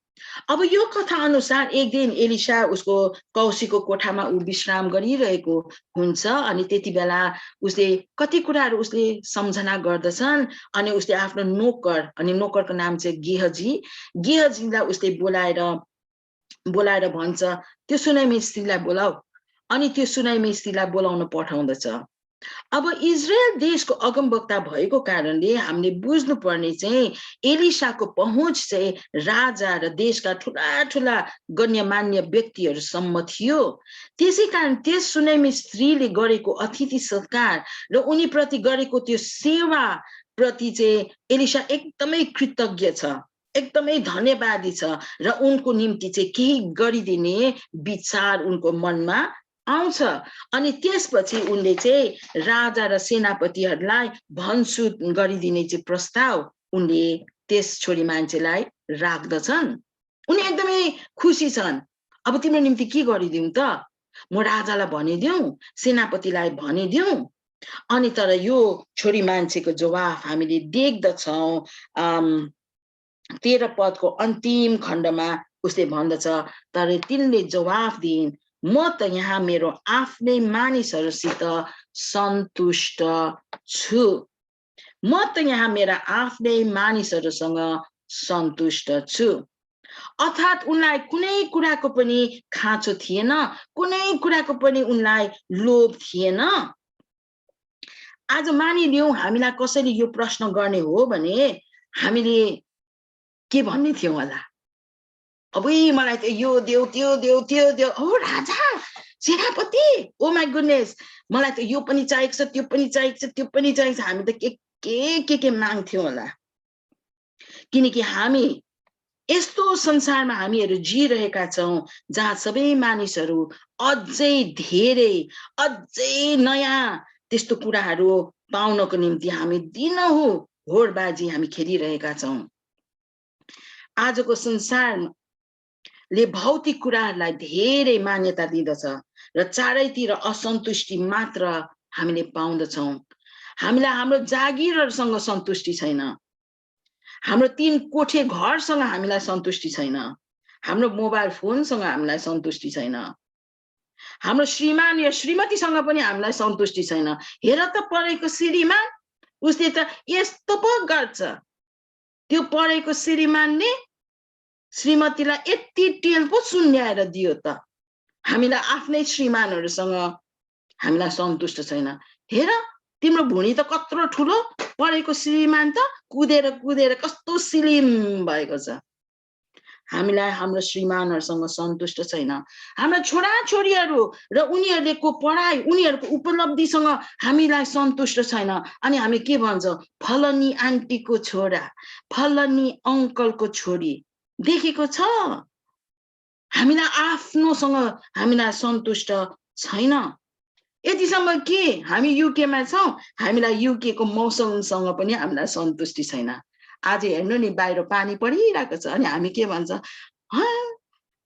अब यो कथा अनुसार एक दिन एलिशा उसको कौसीको कोठामा उ विश्राम गरिरहेको हुन्छ अनि त्यति बेला उसले कति कुराहरू उसले सम्झना गर्दछन् अनि उसले आफ्नो नोकर, अनि नोकरको नाम चाहिँ गेहजीलाई उसले बोलाएर भन्छ त्यो सुनैमी स्त्रीलाई बोलाऊ। अनि त्यो सुनैमी स्त्रीलाई बोलाउन पठाउँदछ। अब इजरायल देशको अगमवक्ता भएको कारणले हामीले बुझ्नु पर्ने चाहिँ एलिशाको पहुँच चाहिँ राजा र देशका ठूला गण्यमान्य व्यक्तिहरूसम्म थियो। त्यसैकारण त्यस सुनैमी स्त्रीले गरेको अतिथि सत्कार र उनी प्रति गरेको त्यो सेवा प्रति चाहिँ एलिशा एकदमै कृतज्ञ छ, एकदमै धन्यवादी छ र उनको निम्ति चाहिँ केही गरिदिने विचार उनको मनमा आउँछ। अनि त्यसपछि उनले चाहिँ राजा र सेनापतिहरूलाई भनसुत गरिदिने चाहिँ प्रस्ताव उनले त्यस छोरी मान्छेलाई राख्दछन्। उनी एकदमै खुसी छन्। अब तिम्रो निम्ति के गरिदिउँ त? म राजालाई भनिदिउँ, सेनापतिलाई भनिदिउँ। अनि तर यो छोरी मान्छेको जवाफ हामीले देख्दछौँ 13 पदको अन्तिम खण्डमा उसले भन्दछ, तर तिनले जवाफ दिइन्, म त यहाँ मेरो आफ्नै मानिसहरूसित सन्तुष्ट छु। म त यहाँ मेरा आफ्नै मानिसहरूसँग सन्तुष्ट छु। अर्थात् उनलाई कुनै कुराको पनि खाँचो थिएन, कुनै कुराको पनि उनलाई लोभ थिएन। आज मानिलिउँ हामीलाई कसैले यो प्रश्न गर्ने हो भने हामीले के भन्ने थियौं होला? अब मलाई त यो देऊ त्यो देऊ त्यो देऊ, ओ राजा सेनापति, ओ माई गुडनेस, मलाई त यो पनि चाहिएको छ, त्यो पनि चाहिएको छ, त्यो पनि चाहिएको छ। हामी त के माग्थ्यौं होला। किनकि हामी यस्तो संसारमा हामीहरू जिरहेका छौं जहाँ सबै मानिसहरू अझै धेरै अझै नयाँ त्यस्तो कुराहरू पाउनको निम्ति हामी दिनहुँ होडबाजी हामी खेलिरहेका छौं। आजको संसारले भौतिक कुराहरूलाई धेरै मान्यता दिँदछ र चारैतिर असन्तुष्टि मात्र हामीले पाउँदछौं। हामीलाई हाम्रो जागिरहरूसँग सन्तुष्टि छैन, हाम्रो 3 कोठे घरसँग हामीलाई सन्तुष्टि छैन, हाम्रो मोबाइल फोनसँग हामीलाई सन्तुष्टि छैन, हाम्रो श्रीमान या श्रीमतीसँग पनि हामीलाई सन्तुष्टि छैन। हेर त पढेको श्रीमान, उसले त यस्तो पो गर्छ। त्यो पढेको श्रीमानले श्रीमतीलाई यति टेल पो सुन्याएर दियो त। हामीलाई आफ्नै श्रीमानहरूसँग हामीलाई सन्तुष्ट छैन। हेर तिम्रो भुँडी त कत्रो ठुलो, पढेको श्रीमान त कुदेर कस्तो स्लिम भएको छ। हामीलाई हाम्रो श्रीमानहरूसँग सन्तुष्ट छैन। हाम्रो छोरा छोरीहरू र उनीहरूको पढाइ, उनीहरूको उपलब्धिसँग हामीलाई सन्तुष्ट छैन। अनि हामी के भन्छौं? फलनी आन्टीको छोरा, फलनी अंकलको छोरी देखेको छ। हामीलाई आफ्नोसँग हामीलाई सन्तुष्ट छैन। यतिसम्म के हामी युकेमा छौँ, हामीलाई युकेको मौसमसँग पनि हामीलाई सन्तुष्टि छैन। आज हेर्नु नि बाहिर पानी परिरहेको छ अनि हामी के भन्छ,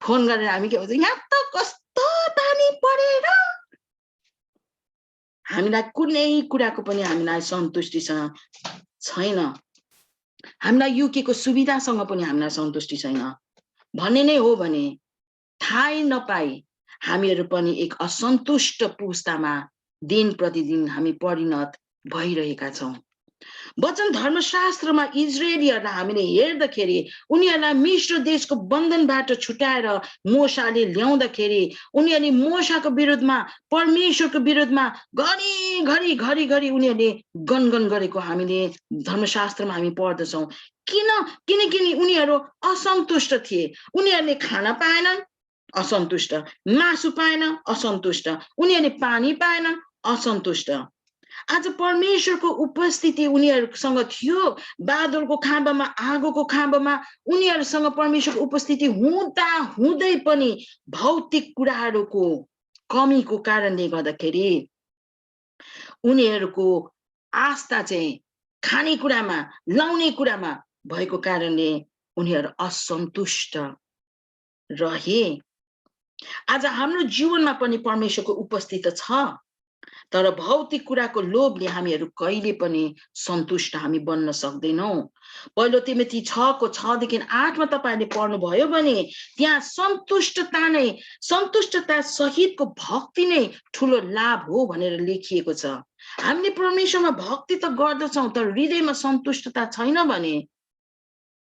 फोन गरेर हामी के भन्छ, यहाँ त कस्तो पानी परेर। हामीलाई कुनै कुराको पनि हामीलाई सन्तुष्टि छैन। हामीलाई युकेको सुविधासँग पनि हामीलाई सन्तुष्टि छैन। भन्ने नै हो भने थाहै नपाई हामीहरू पनि एक असन्तुष्ट पुस्तामा दिन प्रतिदिन हामी परिणत भइरहेका छौँ। वचन धर्मशास्त्रमा इजरायलीहरूलाई हामीले हेर्दाखेरि उनीहरूलाई मिश्र देशको बन्धनबाट छुटाएर मोसाले ल्याउँदाखेरि उनीहरूले मोसाको विरुद्धमा परमेश्वरको विरुद्धमा घरि उनीहरूले गनगन गरेको हामीले धर्मशास्त्रमा हामी पढ्दछौँ। किनकि उनीहरू असन्तुष्ट थिए। उनीहरूले खाना पाएनन्, असन्तुष्ट। मासु पाएन, असन्तुष्ट। उनीहरूले पानी पाएनन्, असन्तुष्ट। आज परमेश्वरको उपस्थिति उनीहरूसँग थियो। बादलको खाँबामा, आगोको खाँबामा उनीहरूसँग परमेश्वरको उपस्थिति हुँदा हुँदै पनि भौतिक कुराहरूको कमीको कारणले गर्दाखेरि उनीहरूको आस्था चाहिँ खानेकुरामा, लाउने कुरामा भएको कारणले उनीहरू असन्तुष्ट रहे। आज हाम्रो जीवनमा पनि परमेश्वरको उपस्थिति छ, तर भौतिक कुराको लोभले हामीहरू कहिले पनि सन्तुष्ट हामी बन्न सक्दैनौँ। पहिलो तिमोथी 6:6-8 तपाईले पढ्नुभयो भने त्यहाँ सन्तुष्टता सहितको भक्ति नै ठुलो लाभ हो भनेर लेखिएको छ। हामीले परमेश्वरमा भक्ति त गर्दछौँ, तर हृदयमा सन्तुष्टता छैन भने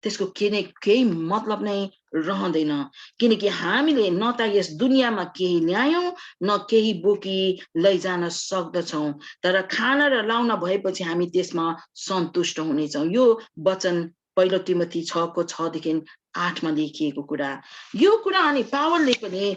त्यसको केही मतलब नै रहँदैन। किनकि हामीले न त यस दुनियाँमा केही ल्यायौँ, न केही बोकी लैजान सक्दछौँ, तर खाना र लाउन भएपछि हामी त्यसमा सन्तुष्ट हुनेछौँ। यो वचन पहिलो तिमोथी 6:6-8 लेखिएको कुरा। यो कुरा अनि पावलले पनि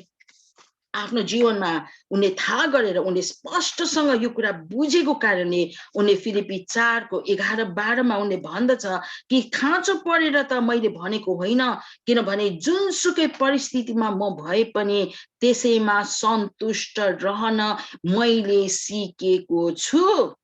आफ्नो जीवनमा उनले थाहा गरेर उनले स्पष्टसँग यो कुरा बुझेको कारणले उनले फिलिपी 4:11-12 उनले भन्दछ कि खाँचो परेर त मैले भनेको होइन, किनभने जुनसुकै परिस्थितिमा म भए पनि त्यसैमा सन्तुष्ट रहन मैले सिकेको छु।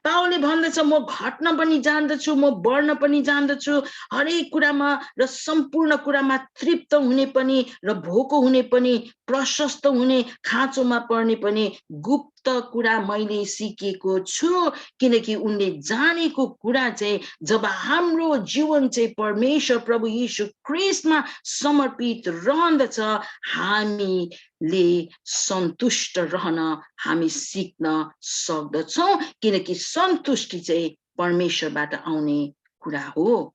पावलले भन्दछ म घट्न पनि जान्दछु, म बढ्न पनि जान्दछु, हरेक कुरामा र सम्पूर्ण कुरामा तृप्त हुने पनि र भोको हुने पनि, प्रशस्त हुने, खाँचोमा पर्ने पनि, गुप्त कुरा मैले सिकेको छु। किनकि उनले जानेको कुरा चाहिँ जब हाम्रो जीवन चाहिँ परमेश्वर प्रभु यीशु ख्रीष्टमा समर्पित रहँदछ, हामीले सन्तुष्ट रहन हामी सिक्न सक्दछौँ। किनकि सन्तुष्टि चाहिँ परमेश्वरबाट आउने कुरा हो।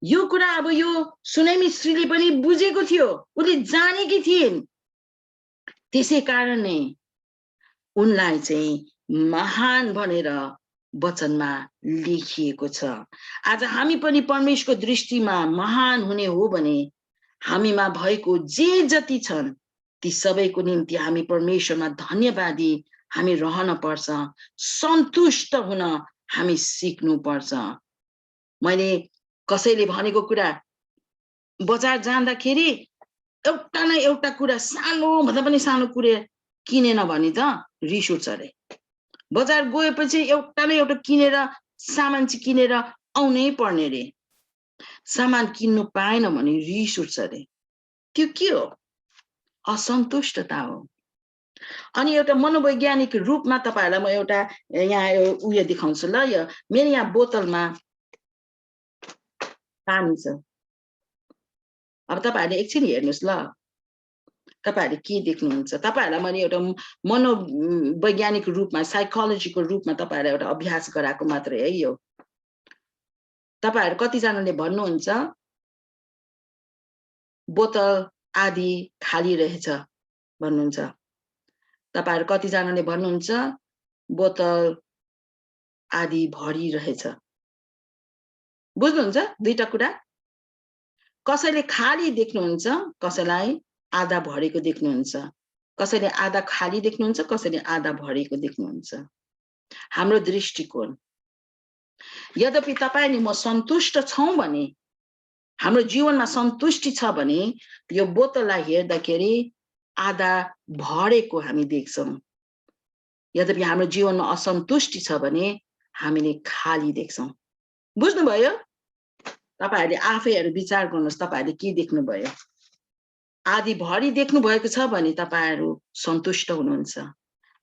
यो कुरा अब यो सुनैमी स्त्रीले पनि बुझेको थियो, उनले जानेकी थिइन्। त्यसै कारण नै उनलाई चाहिँ महान भनेर वचनमा लेखिएको छ। आज हामी पनि परमेश्वरको दृष्टिमा महान हुने हो भने हामीमा भएको जे जति छन् ती सबैको निम्ति हामी परमेश्वरमा धन्यवादी हामी रहन पर्छ, सन्तुष्ट हुन हामी सिक्नु पर्छ। मैले कसैले भनेको कुरा, बजार जाँदाखेरि एउटा न एउटा कुरा, सानो भन्दा पनि सानो कुरा किनेन भने त रिस उठ्छ अरे। बजार गएपछि एउटा न एउटा किनेर सामान चाहिँ किनेर आउनै पर्ने रे। सामान किन्नु पाएन भने रिस उठ्छ अरे। त्यो के हो? असन्तुष्टता हो। अनि एउटा मनोवैज्ञानिक रूपमा तपाईहरुलाई म एउटा यहाँ उयो देखाउँछु ल। यो मेरो यहाँ बोतलमा पानी छ। अब तपाईहरुले एकछिन हेर्नुस् ल, तपाईहरुले के देख्नुहुन्छ? तपाईहरुलाई मैले एउटा मनोवैज्ञानिक रूपमा, साइकोलोजीको रूपमा तपाईहरुलाई एउटा अभ्यास गराएको मात्रै है यो। तपाईहरु कति जनाले भन्नुहुन्छ बोतल आधी खाली रहेछ भन्नुहुन्छ? तपाईहरु कति जनाले भन्नुहुन्छ बोतल आधी भरी रहेछ? बुझ्नुहुन्छ दुईटा कुरा? कसैले खाली देख्नुहुन्छ, कसैलाई आधा भरेको देख्नुहुन्छ। कसैले आधा खाली देख्नुहुन्छ, कसैले आधा भरेको देख्नुहुन्छ। हाम्रो दृष्टिकोण। यद्यपि तपाईले म सन्तुष्ट छौं भने, हाम्रो जीवनमा सन्तुष्टि छ भने यो बोतललाई हेर्दाखेरि आधा भरेको हामी देख्छौँ। यद्यपि हाम्रो जीवनमा असन्तुष्टि छ भने हामीले खाली देख्छौँ। बुझ्नुभयो? तपाईहरुले आफैहरु विचार गर्नुहोस्, तपाईहरुले के देख्नुभयो? आधी भरी देख्नु भएको छ भने तपाईहरु सन्तुष्ट हुनुहुन्छ।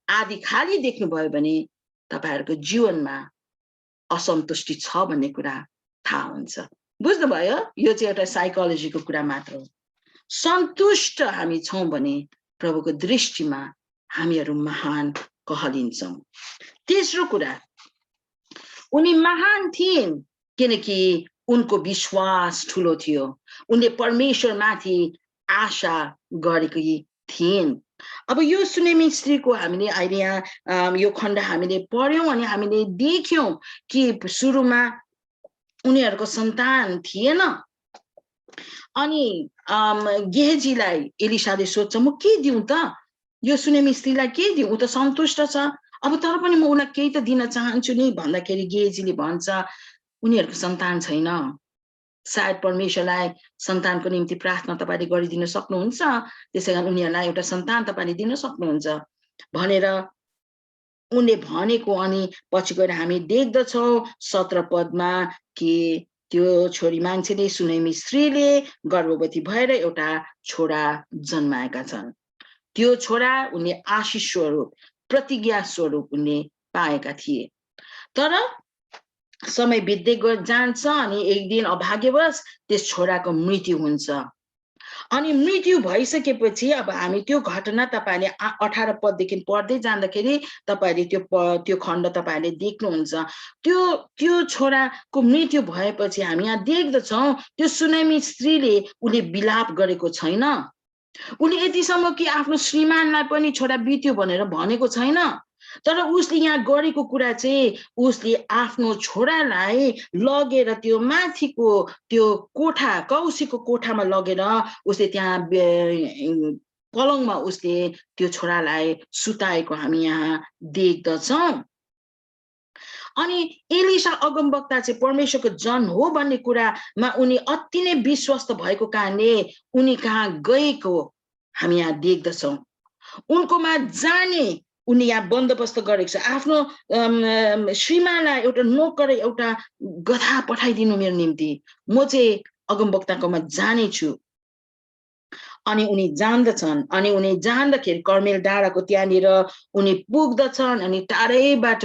आधी खाली देख्नुभयो भने तपाईहरुको जीवनमा असन्तुष्टि छ भन्ने कुरा थाहा हुन्छ। बुझ्नुभयो? यो चाहिँ एउटा साइकोलोजीको कुरा मात्र हो। सन्तुष्ट हामी छौं भने प्रभुको दृष्टिमा हामीहरु महान कहलिन्छौं। तेस्रो कुरा, उनी महान थिइन् किनकि उनको विश्वास ठूलो थियो। उनले परमेश्वरमाथि आशा गरेकी थिइन्। अब यो सुनेमी स्त्रीको हामीले अहिले यहाँ यो खण्ड हामीले पढ्यौं अनि हामीले देख्यौं कि सुरुमा उनीहरुको सन्तान थिएन। अनि गेहजीलाई एलिसाले सोध्छ, म के दिउँ त? यो सुनेमी स्त्रीलाई के दिउँ? उ त सन्तुष्ट छ। अब तर पनि म उलाई केही त दिन चाहन्छु नि भन्दाखेरि गेहजीले भन्छ, उनीहरुको सन्तान छैन। सायद परमेश्वरलाई सन्तानको निम्ति प्रार्थना तपाईले गरिदिन सक्नुहुन्छ, त्यसैगरी उनीहरुलाई एउटा सन्तान तपाईले दिन सक्नुहुन्छ भनेर उनले भनेको। अनि पछि गएर हामी देख्दछौं 17 पदमा कि त्यो छोरी मान्छेले सुनेमी स्त्रीले गर्भवती भएर एउटा छोरा जन्माएका छन्। त्यो छोरा उनले आशीष स्वरूप, प्रतिज्ञा स्वरूप उनले पाएका थिए। तर समय बित्दै जान्छ अनि एक दिन अभाग्यवश त्यस छोराको मृत्यु हुन्छ। अनि मृत्यु भइसकेपछि अब हामी त्यो घटना तपाईले 18 पददेखि पढ्दै जाँदाखेरि तपाईले त्यो खण्ड तपाईले देख्नुहुन्छ। त्यो छोराको मृत्यु भएपछि हामी यहाँ देख्दछौं त्यो सुनेमी स्त्रीले उले विलाप गरेको छैन। उले यतिसम्म कि आफ्नो श्रीमानलाई पनि छोरा बित्यो भनेर भनेको छैन। तर उसले यहाँ गरेको कुरा चाहिँ उसले आफ्नो छोरालाई लगेर त्यो माथिको त्यो कोठा, कौसीको कोठामा लगेर उसले त्यहाँ पलङमा उसले त्यो छोरालाई सुताएको हामी यहाँ देख्दछौं। अनि एलिसा अगमवक्ता चाहिँ परमेश्वरको जन हो भन्ने कुरामा उनी अति नै विश्वस्त भएको कारणले उनी कहाँ गएको हामी यहाँ देख्दछौं। उनकोमा जाने उनी यहाँ बन्दोबस्त गरेको छ। आफ्नो श्रीमानलाई एउटा नोकर, एउटा गधा पठाइदिनु मेरो निम्ति, म चाहिँ अगमवक्ताकोमा जानेछु। अनि उनी जान्दछन्। अनि उनी जाँदाखेरि कर्मेल डाँडाको त्यहाँनिर उनी पुग्दछन् अनि टाढैबाट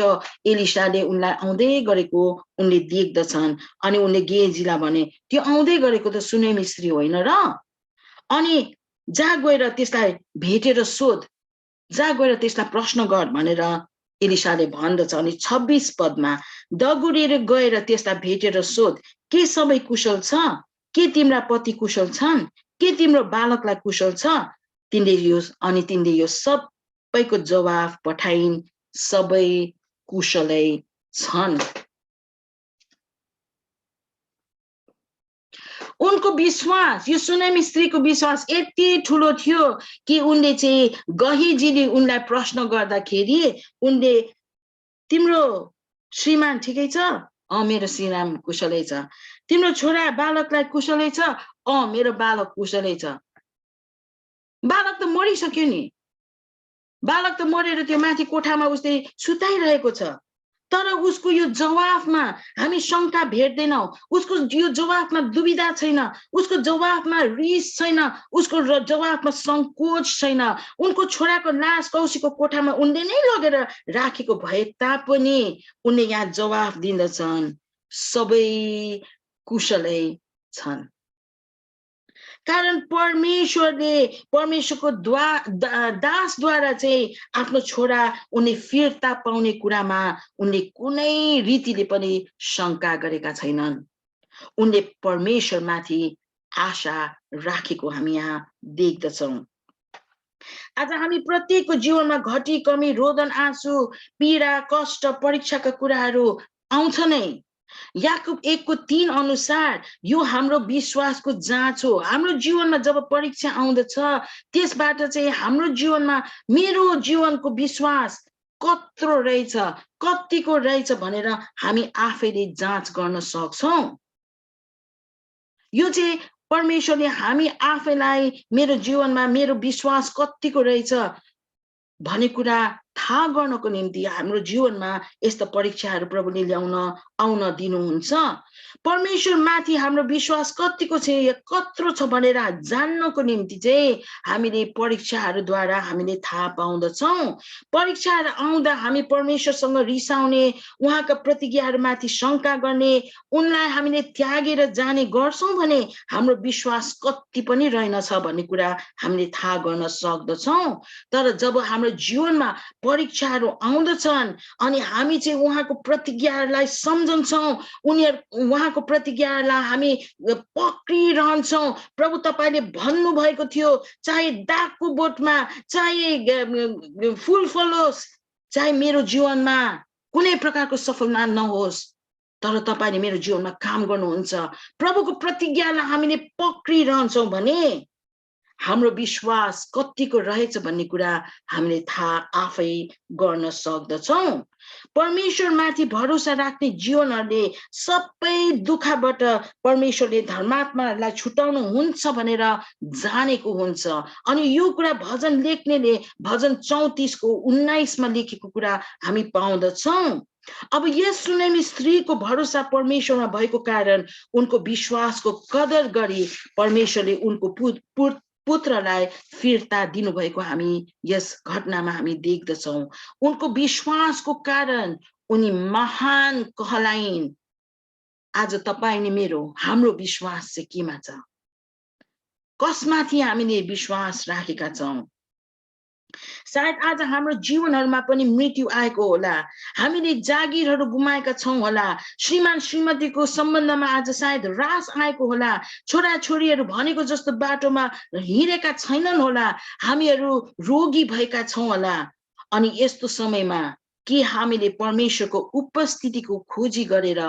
एलिसाले उनलाई आउँदै गरेको उनले देख्दछन्। अनि उनले गेहजीलाई भने, त्यो आउँदै गरेको त सुनेमी स्त्री होइन र? अनि जा गएर त्यसलाई भेटेर सोध, जा गएर त्यसलाई प्रश्न गर भनेर एलिसाले भन्दछ। अनि 26 पदमा दगुरेर गएर त्यसलाई भेटेर सोध, के सबै कुशल छ? के तिम्रा पति कुशल छन्? के तिम्रो बालकलाई कुशल छ? तिनले यो सबैको जवाफ पठाइन्, सबै कुशलै छन्। उनको विश्वास, यो सुनेमी स्त्रीको विश्वास यति ठूलो थियो कि उनले चाहिँ गेहजीले उनलाई प्रश्न गर्दाखेरि उनले, तिम्रो श्रीमान ठिकै छ? मेरो श्रीमान कुशलै छ। तिम्रो छोरा बालकलाई कुशलै छ? मेरो बालक कुशलै छ। बालक त मरिसक्यो नि। बालक त मरेर त्यो माथि कोठामा उसले सुताइरहेको छ। तर उसको यो जवाफमा हामी शंका भेट्दैनौं। उसको यो जवाफमा दुविधा छैन, उसको जवाफमा रिस छैन, उसको जवाफमा संकोच छैन। उनको छोराको लास कौसीको कोठामा उनले नै लगेर राखेको भए तापनि उनले यहाँ जवाफ दिन्दछन्, सबै कुशलै छन्। कारण परमेश्वरको दासद्वारा चाहिँ आफ्नो छोरा उनले फिर्ता पाउने कुरामा उनले कुनै रीतिले पनि शंका गरेका छैनन्। उनले परमेश्वरमाथि आशा राखेको हामी यहाँ देख्दछौं। आज हामी प्रत्येकको जीवनमा घटी, कमी, रोदन, आँसु, पीडा, कष्ट, परीक्षाका कुराहरू आउँछ नै। याकुब 1:3 अनुसार यो हाम्रो विश्वासको जाँच हो। हाम्रो जीवनमा जब परीक्षा आउँदछ त्यसबाट चाहिँ हाम्रो जीवनमा मेरो जीवनको विश्वास कत्रो रहेछ, कतिको रहेछ भनेर हामी आफैले जाँच गर्न सक्छौं। यो चाहिँ परमेश्वरले हामी आफैलाई मेरो जीवनमा मेरो विश्वास कतिको रहेछ भन्ने कुरा थाहा गर्नको निम्ति हाम्रो जीवनमा यस्ता परीक्षाहरू प्रभुले ल्याउन आउन दिनुहुन्छ। परमेश्वर माथि हाम्रो विश्वास कतिको छ या कत्रो छ भनेर जान्नको निम्ति चाहिँ हामीले परीक्षाहरूद्वारा हामीले थाहा पाउँदछौँ। परीक्षाहरू आउँदा हामी परमेश्वरसँग रिसाउने, उहाँका प्रतिज्ञाहरूमाथि शङ्का गर्ने, उनलाई हामीले त्यागेर जाने गर्छौँ भने हाम्रो विश्वास कति पनि रहेनछ भन्ने कुरा हामीले थाहा गर्न सक्दछौँ। तर जब हाम्रो जीवनमा परीक्षाहरू आउँदछन् अनि हामी चाहिँ उहाँको प्रतिज्ञाहरूलाई सम्झन्छौँ, उहाँको प्रतिज्ञाहरूलाई हामी पक्रिरहन्छौँ। प्रभु तपाईले भन्नुभएको थियो चाहे दागको बोटमा चाहे फुल फलोस्, चाहे मेरो जीवनमा कुनै प्रकारको सफलता नहोस्, तर तपाईले मेरो जीवनमा काम गर्नुहुन्छ। प्रभुको प्रतिज्ञालाई हामीले पक्रिरहन्छौँ भने हाम्रो विश्वास कतिको रहेछ भन्ने कुरा हामीले थाहा आफै गर्न सक्दछौँ। परमेश्वरमाथि भरोसा राख्ने जीवनहरूले सबै दुःखबाट परमेश्वरले धर्मात्माहरूलाई छुटाउनु हुन्छ भनेर जानेको हुन्छ। अनि यो कुरा भजन लेख्नेले भजन 34 को 19 मा लेखेको कुरा हामी पाउँदछौँ। अब यस सुनेमी स्त्रीको भरोसा परमेश्वरमा भएको कारण उनको विश्वासको कदर गरी परमेश्वरले उनको पुत्रलाई फिर्ता दिनुभएको हामी यस घटनामा हामी देख्दछौँ। उनको विश्वासको कारण उनी महान कहलाइन्। आज तपाईं नि मेरो हाम्रो विश्वास चाहिँ केमा छ? कसमाथि हामीले विश्वास राखेका छौँ? सायद आज हाम्रो जीवनहरूमा पनि मृत्यु आएको होला, हामीले जागिरहरू गुमाएका छौँ होला, श्रीमान श्रीमतीको सम्बन्धमा आज सायद रास आएको होला, छोरा छोरीहरू भनेको जस्तो बाटोमा हिँडेका छैनन् होला, हामीहरू रोगी भएका छौँ होला। अनि यस्तो समयमा के हामीले परमेश्वरको उपस्थितिको खोजी गरेर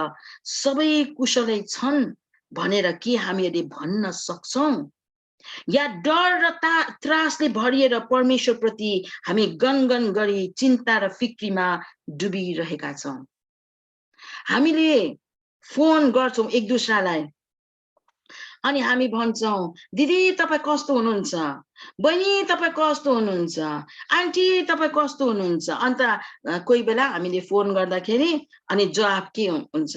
सबै कुशलै छन् भनेर के हामीले भन्न सक्छौँ? या डर र त्रासले भरिएर परमेश्वर प्रति हामी गनगन गरी चिन्ता र फिक्रीमा डुबिरहेका छौँ। हामीले फोन गर्छौँ एक दुसरालाई अनि हामी भन्छौँ दिदी तपाईँ कस्तो हुनुहुन्छ, बहिनी तपाईँ कस्तो हुनुहुन्छ, आन्टी तपाईँ कस्तो हुनुहुन्छ। अन्त कोही बेला हामीले फोन गर्दाखेरि अनि जवाफ के हुन्छ?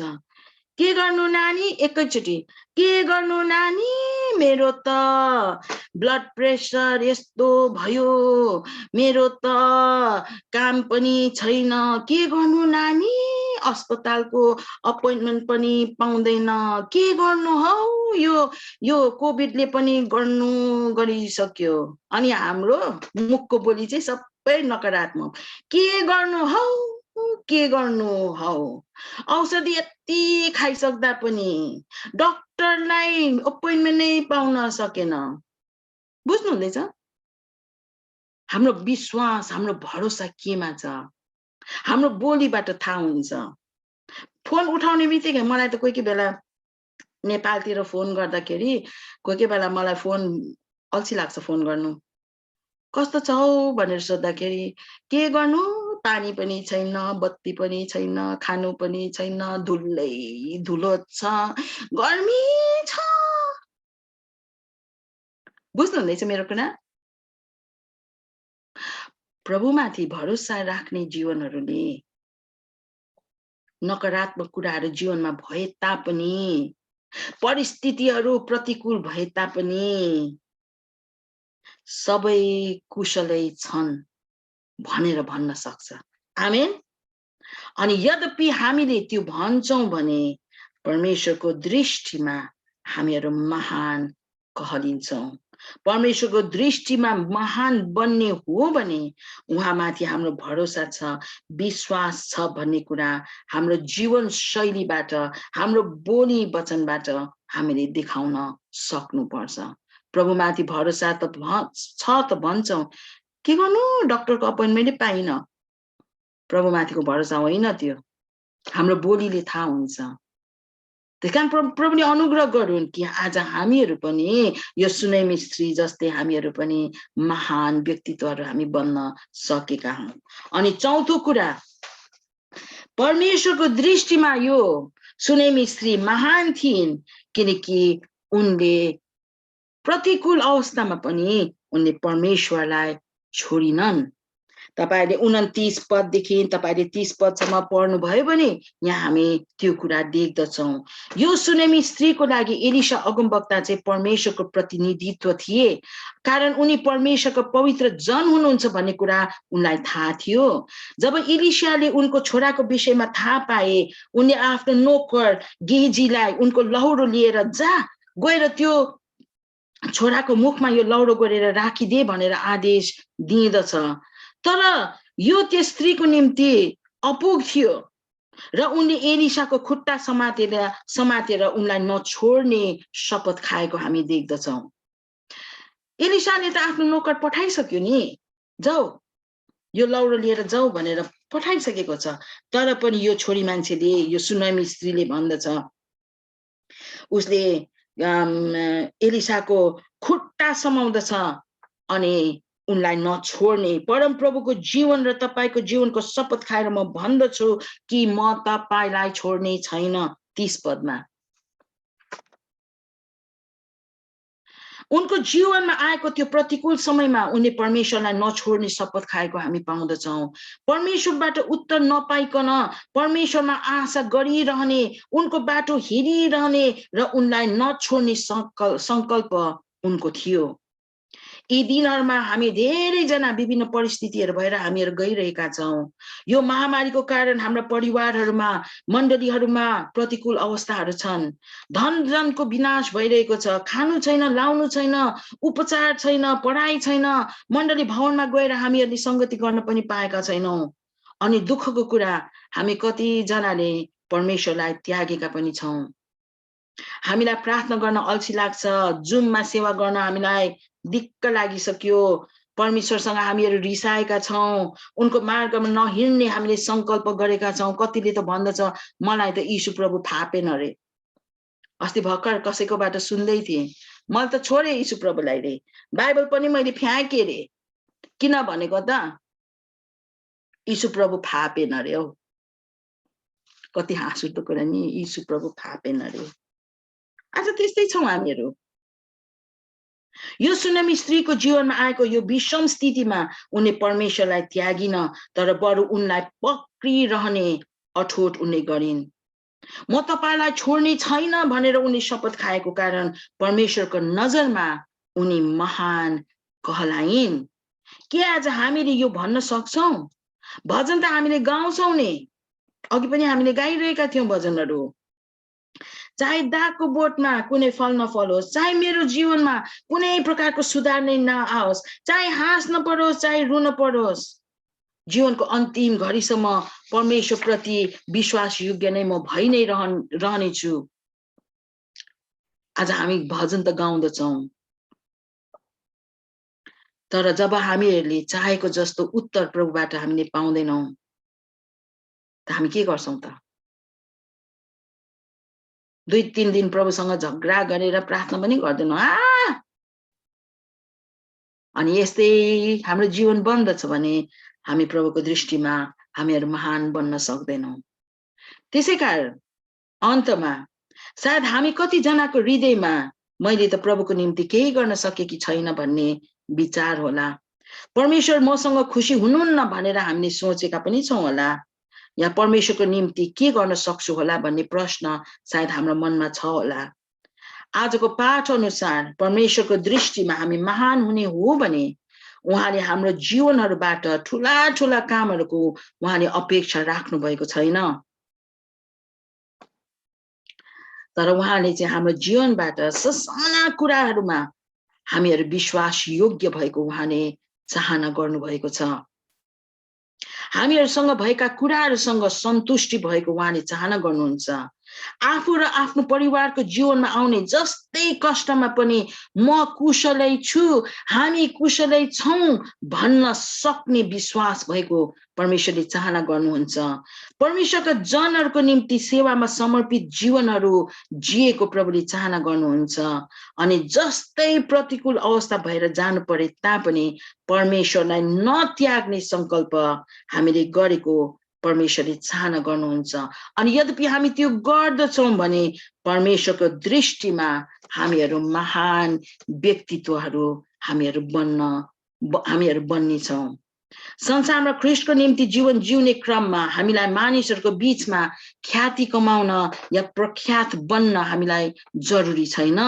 के गर्नु नानी? एकैचोटि के गर्नु नानी, मेरो त ब्लड प्रेसर यस्तो भयो, मेरो त काम पनि छैन, के गर्नु नानी, अस्पतालको अपोइन्टमेन्ट पनि पाउँदैन, के गर्नु हौ, यो कोभिडले पनि गर्नु गरिसक्यो। अनि हाम्रो मुखको बोली चाहिँ सबै नकारात्मक, के गर्नु हौ, के गर्नु हौ, औषधि यति खाइसक्दा पनि डक्टरलाई अपोइन्टमेन्ट नै पाउन सकेन। बुझ्नु हुँदैछ? हाम्रो विश्वास हाम्रो भरोसा केमा छ? हाम्रो बोलीबाट थाहा हुन्छ। फोन उठाउने बित्तिकै मलाई त कोही बेला नेपालतिर फोन गर्दाखेरि कोही बेला मलाई फोन अल्छी लाग्छ फोन गर्नु। कस्तो छ हौ भनेर सोद्धाखेरि के गर्नु, पानी पनि छैन, बत्ती पनि छैन, खानु पनि छैन, धुलै धुलो छ, गर्मी छ। बुझ्नु हुँदैछ मेरो कुरा? प्रभुमाथि भरोसा राख्ने जीवनहरूले नकारात्मक कुराहरू जीवनमा भए तापनि, परिस्थितिहरू प्रतिकूल भए तापनि सबै कुशलै छन् भनेर भन्न सक्छ। आमेन। अनि यद्यपि हामीले त्यो भन्छौँ भने परमेश्वरको दृष्टिमा हामीहरू महान कहलिन्छौँ। परमेश्वरको दृष्टिमा महान बन्ने हो भने उहाँमाथि हाम्रो भरोसा छ, विश्वास छ भन्ने कुरा हाम्रो जीवन शैलीबाट, हाम्रो बोली वचनबाट हामीले देखाउन सक्नुपर्छ। प्रभुमाथि भरोसा त छ त भन्छौँ, के गर्नु डक्टरको अपोइन्टमेन्टै पाइन। प्रभुमाथिको भरोसा होइन त्यो, हाम्रो बोलीले थाहा हुन्छ। त्यसकारण प्रभुले अनुग्रह गरून् कि आज हामीहरू पनि यो सुनेमी स्त्री जस्तै हामीहरू पनि महान व्यक्तित्वहरू हामी बन्न सकेका हौं। अनि चौथो कुरा, परमेश्वरको दृष्टिमा यो सुनेमी स्त्री महान थिइन् किनकि उनले प्रतिकूल अवस्थामा पनि उनले परमेश्वरलाई छोडिनन्। तपाईले 29 पददेखि तपाईले 30 पदसम्म पढ्नुभयो भने यहाँ हामी त्यो कुरा देख्दछौँ। यो सुनेमी स्त्रीको लागि एलिशा अगमवक्ता चाहिँ परमेश्वरको प्रतिनिधित्व थिए, कारण उनी परमेश्वरको पवित्र जन हुनुहुन्छ भन्ने कुरा उनलाई थाहा थियो। जब एलिशाले उनको छोराको विषयमा थाहा पाए, उनले आफ्नो नोकर गेहजीलाई उनको लौरो लिएर जा गएर त्यो छोराको मुखमा यो लौरो गरेर राखिदे भनेर आदेश दिँदछ। तर यो त्यो स्त्रीको निम्ति अपुग थियो र उनले एलिशाको खुट्टा समातेर उनलाई नछोड्ने शपथ खाएको हामी देख्दछौँ। एलिशाले त आफ्नो नोकर पठाइसक्यो नि, जाऊ यो लौरो लिएर जाऊ भनेर पठाइसकेको छ। तर पनि यो छोरी मान्छेले, यो सुनामी स्त्रीले भन्दछ, उसले एलिशाको खुट्टा समाउँदछ अनि उनलाई नछोड्ने। परम प्रभुको जीवन र तपाईको जीवनको शपथ खाएर म भन्दछु कि म तपाईलाई छोड्ने छैन। 30 पदमा उनको जीवनमा आएको त्यो प्रतिकूल समयमा उनले परमेश्वरलाई नछोड्ने शपथ खाएको हामी पाउँदछौँ। परमेश्वरबाट उत्तर नपाइकन परमेश्वरमा आशा गरिरहने, उनको बाटो हेरिरहने र उनलाई नछोड्ने संकल्प उनको थियो। यी दिनहरुमा हामी धेरैजना विभिन्न परिस्थितिहरु भएर हामीहरु गइरहेका छौं। यो महामारीको कारण हाम्रा परिवारहरुमा, मण्डलीहरुमा प्रतिकूल अवस्थाहरु छन्। धन जनको विनाश भइरहेको छ, खानु छैन, लाउनु छैन, उपचार छैन, पढाइ छैन, मण्डली भवनमा गएर हामीहरुले संगति गर्न पनि पाएका छैनौं। अनि दुःखको कुरा, हामी कति जनाले परमेश्वरलाई त्यागेका पनि छौं। हामीलाई प्रार्थना गर्न अल्छी लाग्छ, जुममा सेवा गर्न हामीलाई दिक्क लागिसक्यो, परमेश्वरसँग हामीहरु रिसाएका छौं, उनको मार्गमा नहिड्ने हामीले संकल्प गरेका छौं। कतिले त भन्दछ मलाई त यीशु प्रभु थापेन रे। अस्ति भर्खर कसैकोबाट सुन्दै थिए, मैले त छोडे यीशु प्रभुलाई रे, बाइबल पनि मैले फ्याँके रे। किन भनेको त यीशु प्रभु थापेन रे हो। कति हाँसउठ्दो कुरा नि, यीशु प्रभु थापेन रे। आज त्यस्तै छौं हामीहरु। यो सुनामी स्त्रीको जीवनमा आएको यो विषम स्थितिमा उनले परमेश्वरलाई त्यागिन, तर बरु उनलाई पक्रिरहने अठोट उनले गरिन्। म तपाईलाई छोड्ने छैन भनेर उनले शपथ खाएको कारण परमेश्वरको नजरमा उनी महान कहलाइन्। के आज हामीले यो भन्न सक्छौं? भजन त हामीले गाउँछौं नि, अघि पनि हामीले गाइरहेका थियौं भजनहरु। चाहे दागको बोटमा कुनै फल नफलोस्, चाहे मेरो जीवनमा कुनै प्रकारको सुधार नै नआओस्, चाहे हाँस्न परोस्, चाहे रुन परोस्, जीवनको अन्तिम घडीसम्म परमेश्वर प्रति विश्वास योग्य नै म भइ नै रहनेछु। आज हामी भजन त गाउँदछौं, तर जब हामीहरूले चाहेको जस्तो उत्तर प्रभुबाट हामीले पाउँदैनौं त हामी के गर्छौं त? 2-3 दिन प्रभुसँग झगडा गरेर प्रार्थना पनि गर्दैनौं। अनि यस्तै हाम्रो जीवन बन्दछ भने हामी प्रभुको दृष्टिमा हामीहरु महान बन्न सक्दैनौं। त्यसैकारण अन्तमा सायद हामी कति जनाको हृदयमा मैले त प्रभुको निम्ति केही गर्न सकेकी छैन भन्ने विचार होला। परमेश्वर मसँग खुशी हुनुहुन्न भनेर हामीले सोचेका पनि छौं होला, या परमेश्वरको निम्ति के गर्न सक्छु होला भन्ने प्रश्न सायद हाम्रो मनमा छ होला। आजको पाठ अनुसार परमेश्वरको दृष्टिमा हामी महान हुने हो भने उहाँले हाम्रो जीवनहरुबाट ठूला ठूला कामहरुको उहाँले अपेक्षा राख्नु भएको छैन, तर उहाँले चाहिँ हाम्रो जीवनबाट ससाना कुराहरुमा हामीहरु विश्वास योग्य भएको उहाँले चाहना गर्नु भएको छ। हामीहरुसँग भएका कुराहरुसँग सन्तुष्टि भएको उहाँले चाहना गर्नुहुन्छ। आफू र आफ्नो परिवारको जीवनमा आउने जस्तै कष्टमा पनि म कुशलै छु, हामी कुशलै छौं भन्न सक्ने विश्वास भएको परमेश्वरले चाहना गर्नुहुन्छ। परमेश्वरका जनहरुको निम्ति सेवामा समर्पित जीवनहरु जिएको प्रभुले चाहना गर्नुहुन्छ। अनि जस्तै प्रतिकूल अवस्था भएर जानु परे तापनि परमेश्वरलाई नत्याग्ने संकल्प हामीले गरेको परमेश्वरले चाहना गर्नुहुन्छ। अनि यद्यपि हामी त्यो गर्दछौँ भने परमेश्वरको दृष्टिमा हामीहरू महान व्यक्तित्वहरू हामीहरू बन्नेछौँ। संसारमा ख्रीष्टको निम्ति जीवन जिउने क्रममा हामीलाई मानिसहरूको बीचमा ख्याति कमाउन या प्रख्यात बन्न हामीलाई जरुरी छैन।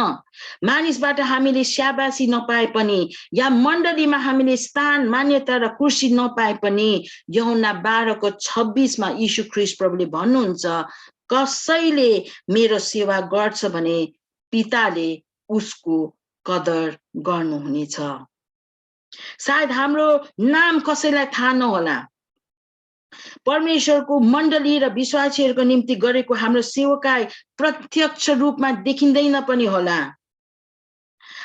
मानिसबाट हामीले स्याबासी नपाए पनि या मण्डलीमा हामीले स्थान मान्यता र कुर्सी नपाए पनि यूहन्ना 12:26 मा यीशु ख्रीष्ट प्रभुले भन्नुहुन्छ, कसैले मेरो सेवा गर्छ भने पिताले उसको कदर गर्नुहुनेछ। सायद हाम्रो नाम कसैलाई थाहा नहोला, परमेश्वरको मण्डली र विश्वासीहरूको निम्ति गरेको हाम्रो सेवकाई प्रत्यक्ष रूपमा देखिँदैन पनि होला।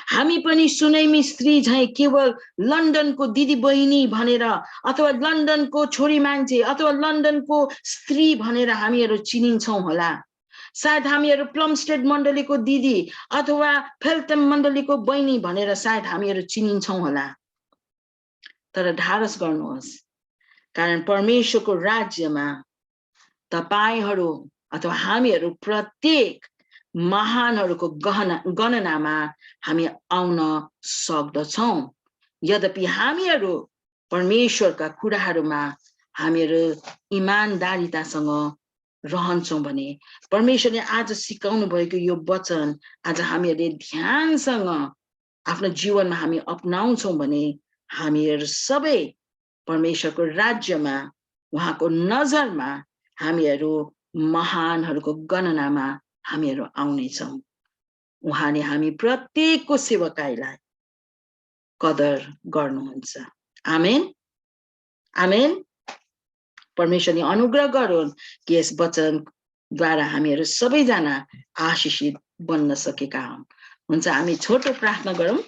हामी पनि सुनैमी स्त्री झैं केवल लन्डनको दिदी बहिनी भनेर अथवा लन्डनको छोरी मान्छे अथवा लन्डनको स्त्री भनेर हामीहरू चिनिन्छौँ होला। सायद हामीहरू प्लमस्टेड मण्डलीको दिदी अथवा फेल्टम मण्डलीको बहिनी भनेर सायद हामीहरू चिनिन्छौँ होला। तर ढाडस गर्नुहोस्, कारण परमेश्वरको राज्यमा तपाईहरू अथवा हामीहरू प्रत्येक महानहरूको गणनामा हामी आउन सक्दछौँ। यद्यपि हामीहरू परमेश्वरका कुराहरूमा हामीहरू इमानदारीतासँग रहन्छौँ भने परमेश्वरले आज सिकाउनु भएको यो वचन आज हामीहरूले ध्यानसँग आफ्नो जीवनमा हामी अपनाउँछौँ भने हामीहरू सबै परमेश्वरको राज्यमा उहाँको नजरमा हामीहरू महानहरूको गणनामा हामीहरू आउनेछौँ। उहाँले हामी प्रत्येकको सेवकाईलाई कदर गर्नुहुन्छ। आमेन, आमेन। परमेश्वरले अनुग्रह गरून् कि यस वचनद्वारा हामीहरू सबैजना आशिषित बन्न सकेका हौं। हुन्छ, हामी छोटो प्रार्थना गरौँ।